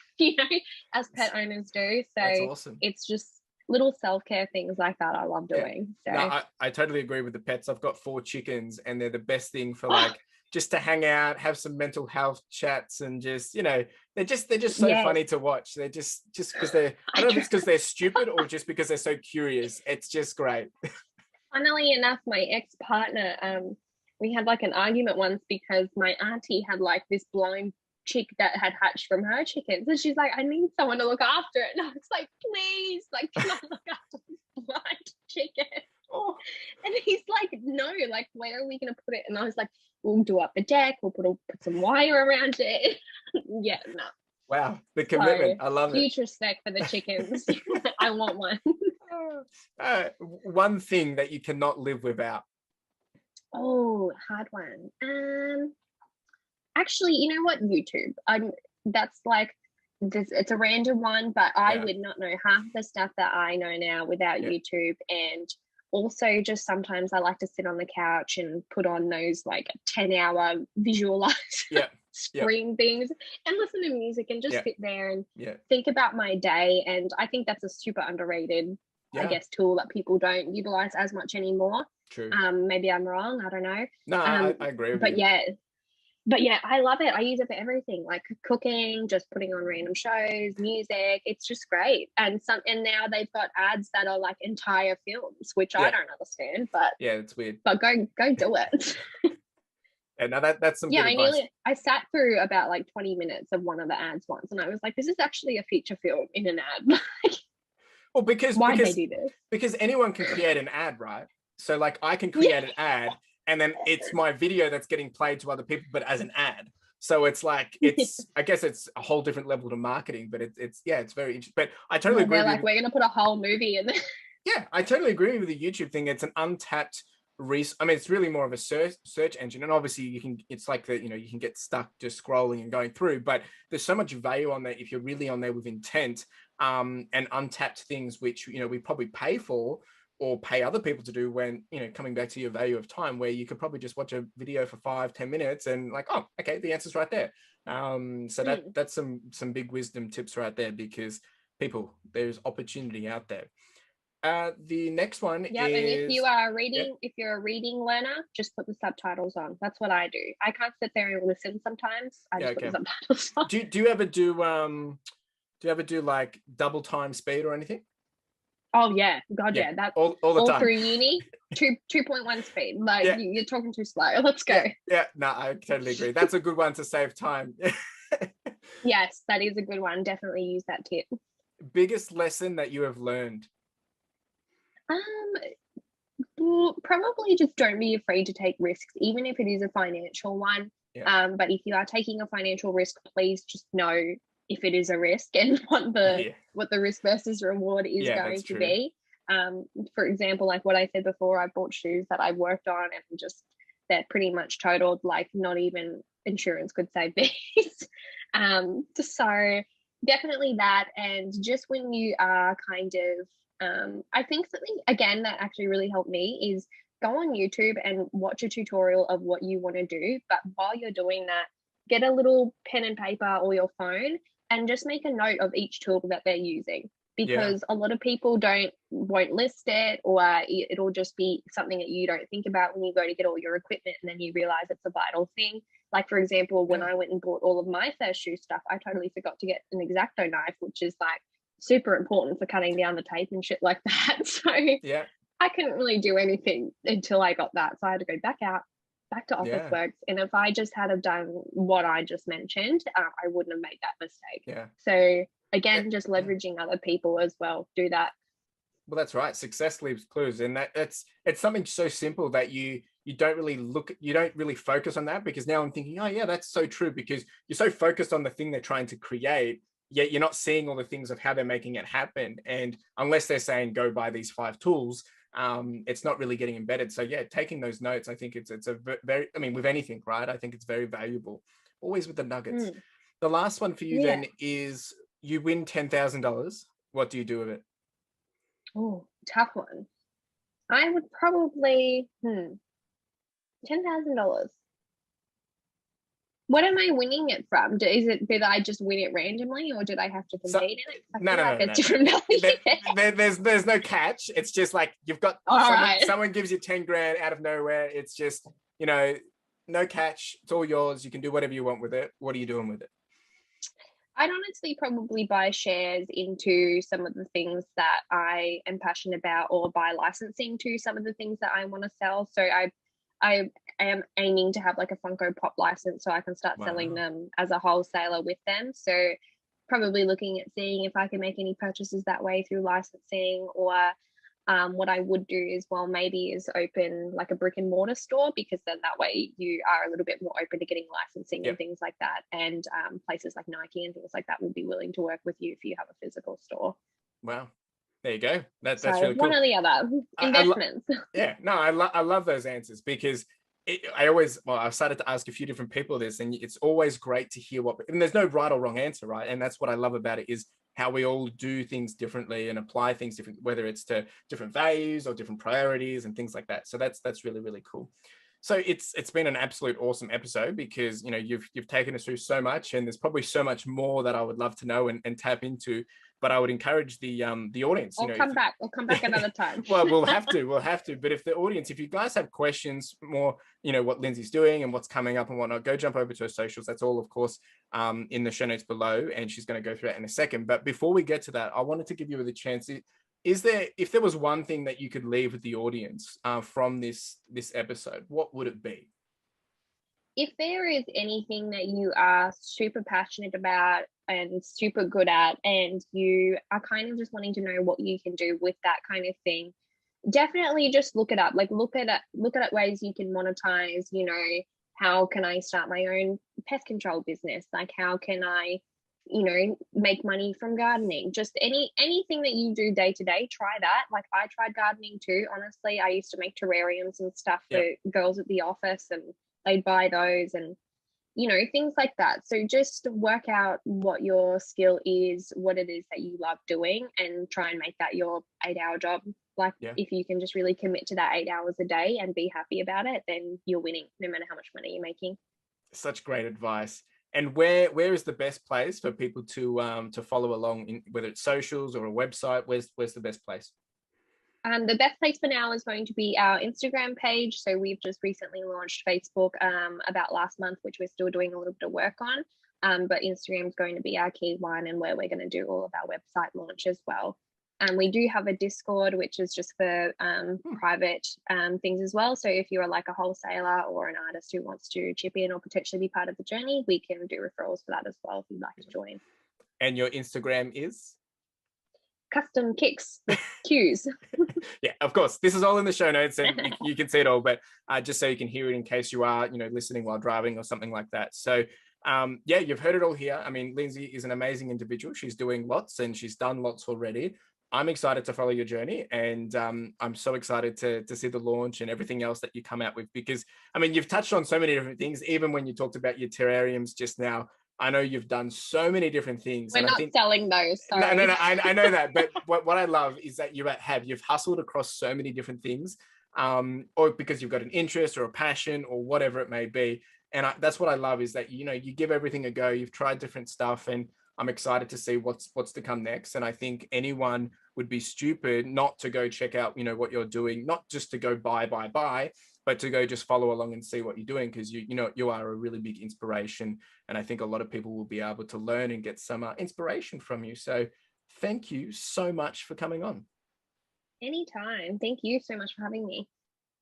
as pet owners do. So that's awesome. It's just little self-care things like that I love doing. So no, I totally agree with the pets. I've got 4 chickens and they're the best thing for like just to hang out, have some mental health chats, and just they're just so funny to watch. They're just because I don't know if it's because they're stupid or just because they're so curious. It's just great. Funnily enough, my ex-partner, we had like an argument once because my auntie had like this blind chick that had hatched from her chickens, and she's like, I need someone to look after it. And I was like, please, like, can I look after this blind chicken? And he's like, no, like, where are we gonna put it? And I was like, we'll do up a deck, we'll put some wire around it. Yeah, no. Wow, the commitment. I love it. Huge respect for the chickens. I want one. One thing that you cannot live without. Oh, hard one. Actually, you know what? YouTube. That's like this. It's a random one, but I would not know half the stuff that I know now without YouTube. And also, just sometimes I like to sit on the couch and put on those like 10-hour visualize screen things and listen to music and just sit there and think about my day. And I think that's a super underrated, I guess, tool that people don't utilize as much anymore. True. Maybe I'm wrong. I don't know. No, I agree with you. But yeah, I love it. I use it for everything, like cooking, just putting on random shows, music. It's just great. And now they've got ads that are like entire films, which I don't understand. But yeah, it's weird. But go do it. And now that's some good advice. I sat through about like 20 minutes of one of the ads once, and I was like, this is actually a feature film in an ad. Well, because why they do this? Because anyone can create an ad, right? So like I can create an ad, and then it's my video that's getting played to other people, but as an ad. So it's like, I guess it's a whole different level to marketing, but it's very interesting. But I totally agree. They're like, we're going to put a whole movie in there. Yeah, I totally agree with the YouTube thing. It's an untapped it's really more of a search engine. And obviously it's like that, you can get stuck just scrolling and going through, but there's so much value on there if you're really on there with intent, and untapped things, which, we probably pay for, or pay other people to do, when, you know, coming back to your value of time, where you could probably just watch a video for 5-10 minutes and like, oh, okay, the answer's right there. So that's some big wisdom tips right there, because people, there's opportunity out there. The next one Yeah, is, and if you are yeah. reading, if you're a reading learner, just put the subtitles on. That's what I do. I can't sit there and listen sometimes. I just put the subtitles on. Do you ever do like double time speed or anything? Oh yeah, God yeah, that all the all time. through uni, 2.1 speed. Like Yeah. you're talking too slow. Let's go. Yeah, no, I totally agree. That's a good one to save time. Yes, that is a good one. Definitely use that tip. Biggest lesson that you have learned? Well, probably just don't be afraid to take risks, even if it is a financial one. Yeah. But if you are taking a financial risk, please just know if it is a risk and what the risk versus reward is going to be. For example, like what I said before, I bought shoes that I worked on and just they're pretty much totaled, like not even insurance could save these. So definitely that. And just when you are kind of I think something again that actually really helped me is go on YouTube and watch a tutorial of what you want to do. But while you're doing that, get a little pen and paper or your phone and just make a note of each tool that they're using, because a lot of people won't list it, or it'll just be something that you don't think about when you go to get all your equipment, and then you realize it's a vital thing. Like for example, when I went and bought all of my first shoe stuff, I totally forgot to get an X-Acto knife, which is like super important for cutting down the tape and shit like that. So I couldn't really do anything until I got that. So I had to go back to Officeworks. And if I just had have done what I just mentioned, I wouldn't have made that mistake. So again, just leveraging other people as well. Do that. Well, that's right. Success leaves clues, and it's something so simple that you don't really focus on that, because now I'm thinking, oh yeah, that's so true, because you're so focused on the thing they're trying to create, yet you're not seeing all the things of how they're making it happen. And unless they're saying go buy these 5 tools, it's not really getting embedded. So yeah, taking those notes, I think it's a very, I mean, with anything, right? I think it's very valuable. Always with the nuggets. The last one for you then is, you win $10,000. What do you do with it? Oh, tough one. I would probably $10,000. What am I winning it from? Did I just win it randomly, or did I have to compete in it? No. Different value. There's no catch. It's just like you've got someone gives you 10 grand out of nowhere. It's just, you know, no catch. It's all yours. You can do whatever you want with it. What are you doing with it? I'd honestly probably buy shares into some of the things that I am passionate about, or buy licensing to some of the things that I want to sell. So I am aiming to have like a Funko Pop license, so I can start selling them as a wholesaler with them. So probably looking at seeing if I can make any purchases that way through licensing, or what I would do as well maybe is open like a brick and mortar store, because then that way you are a little bit more open to getting licensing and things like that. And places like Nike and things like that will be willing to work with you if you have a physical store. Wow. There you go. That's really cool. One or the other. Investments. I love those answers, because I've started to ask a few different people this, and it's always great to hear and there's no right or wrong answer, right? And that's what I love about it, is how we all do things differently and apply things differently, whether it's to different values or different priorities and things like that. So that's really, really cool. So it's been an absolute awesome episode, because, you know, you've taken us through so much, and there's probably so much more that I would love to know and tap into. But I would encourage the audience. I'll come back another time. Well, we'll have to. But if the audience, if you guys have questions more, you know, what Lindsie's doing and what's coming up and whatnot, go jump over to her socials. That's all, of course, in the show notes below, and she's going to go through that in a second. But before we get to that, I wanted to give you the chance. If there was one thing that you could leave with the audience from this episode, what would it be? If there is anything that you are super passionate about and super good at, and you are kind of just wanting to know what you can do with that kind of thing, definitely just look it up. Like look at ways you can monetize. You know, how can I start my own pest control business? Like how can I, you know, make money from gardening? Just anything that you do day to day, try that. Like I tried gardening too. Honestly, I used to make terrariums and stuff for girls at the office, and they'd buy those, and you know, things like that. So just work out what your skill is, what it is that you love doing, and try and make that your 8-hour job. Like Yeah. if you can just really commit to that 8 hours a day and be happy about it, then you're winning no matter how much money you're making. Such great advice. And where is the best place for people to follow along, in whether it's socials or a website? Where's the best place? The best place for now is going to be our Instagram page. So we've just recently launched Facebook about last month, which we're still doing a little bit of work on. But Instagram is going to be our key one, and where we're going to do all of our website launch as well. And we do have a Discord, which is just for private things as well. So if you're like a wholesaler or an artist who wants to chip in or potentially be part of the journey, we can do referrals for that as well if you'd like to join. And your Instagram is? Custom Kicks with Qs. Yeah, of course. This is all in the show notes, and you can see it all. But just so you can hear it in case you are, listening while driving or something like that. So, yeah, you've heard it all here. I mean, Lindsie is an amazing individual. She's doing lots, and she's done lots already. I'm excited to follow your journey, and I'm so excited to see the launch and everything else that you come out with, because, I mean, you've touched on so many different things. Even when you talked about your terrariums just now, I know you've done so many different things. We're not selling those. Sorry. No, I know that. But what I love is that you've hustled across so many different things, or because you've got an interest or a passion or whatever it may be. And that's what I love, is that, you give everything a go. You've tried different stuff, and I'm excited to see what's to come next. And I think anyone would be stupid not to go check out, what you're doing, not just to go buy, but to go just follow along and see what you're doing, because you are a really big inspiration. And I think a lot of people will be able to learn and get some inspiration from you. So thank you so much for coming on. Anytime. Thank you so much for having me.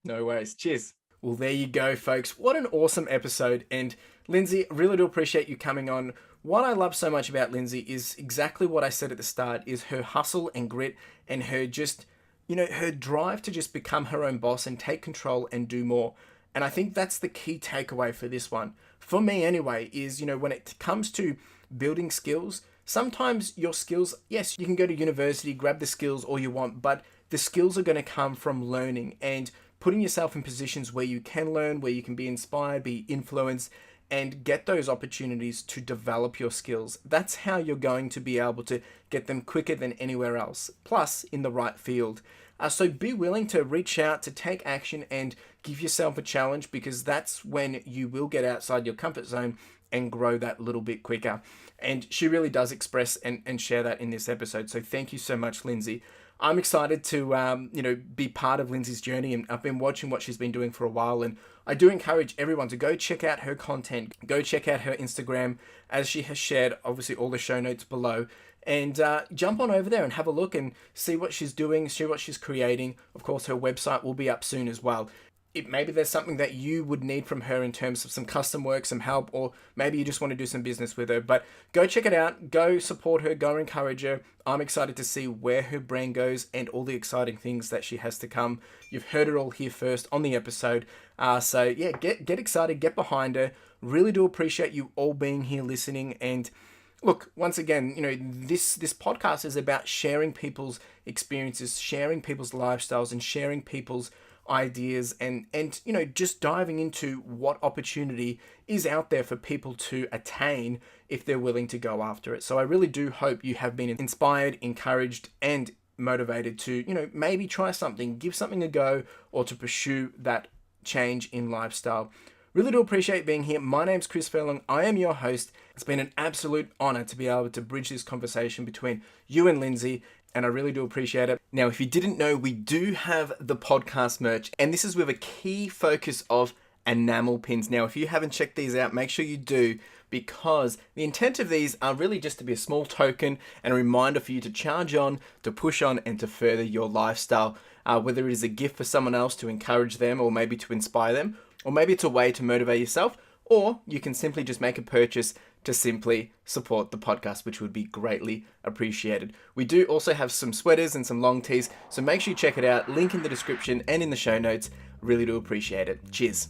No worries. Cheers. Well, there you go, folks. What an awesome episode. And Lindsie, really do appreciate you coming on. What I love so much about Lindsie is exactly what I said at the start, is her hustle and grit, and her just, her drive to just become her own boss and take control and do more. And I think that's the key takeaway for this one. For me anyway, is, when it comes to building skills, sometimes your skills, yes, you can go to university, grab the skills all you want, but the skills are going to come from learning and putting yourself in positions where you can learn, where you can be inspired, be influenced, and get those opportunities to develop your skills. That's how you're going to be able to get them quicker than anywhere else, plus in the right field. So be willing to reach out, to take action, and give yourself a challenge, because that's when you will get outside your comfort zone and grow that little bit quicker. And she really does express and share that in this episode. So thank you so much, Lindsie. I'm excited to, be part of Lindsie's journey, and I've been watching what she's been doing for a while, and I do encourage everyone to go check out her content, go check out her Instagram, as she has shared, obviously, all the show notes below, and jump on over there and have a look and see what she's doing, see what she's creating. Of course, her website will be up soon as well. Maybe there's something that you would need from her in terms of some custom work, some help, or maybe you just want to do some business with her. But go check it out, go support her, go encourage her. I'm excited to see where her brand goes and all the exciting things that she has to come. You've heard it all here first on the episode. So yeah, get excited, get behind her. Really do appreciate you all being here listening. And look, once again, this podcast is about sharing people's experiences, sharing people's lifestyles, and sharing people's ideas, and just diving into what opportunity is out there for people to attain if they're willing to go after it. So I really do hope you have been inspired, encouraged, and motivated to, maybe try something, give something a go, or to pursue that change in lifestyle. Really do appreciate being here. My name's CLFurlong. I am your host. It's been an absolute honor to be able to bridge this conversation between you and Lindsie, and I really do appreciate it. Now, if you didn't know, we do have the podcast merch, and this is with a key focus of enamel pins. Now, if you haven't checked these out, make sure you do, because the intent of these are really just to be a small token and a reminder for you to charge on, to push on, and to further your lifestyle. Whether it is a gift for someone else to encourage them, or maybe to inspire them, or maybe it's a way to motivate yourself, or you can simply just make a purchase to simply support the podcast, which would be greatly appreciated. We do also have some sweaters and some long tees, so make sure you check it out. Link in the description and in the show notes. Really do appreciate it. Cheers.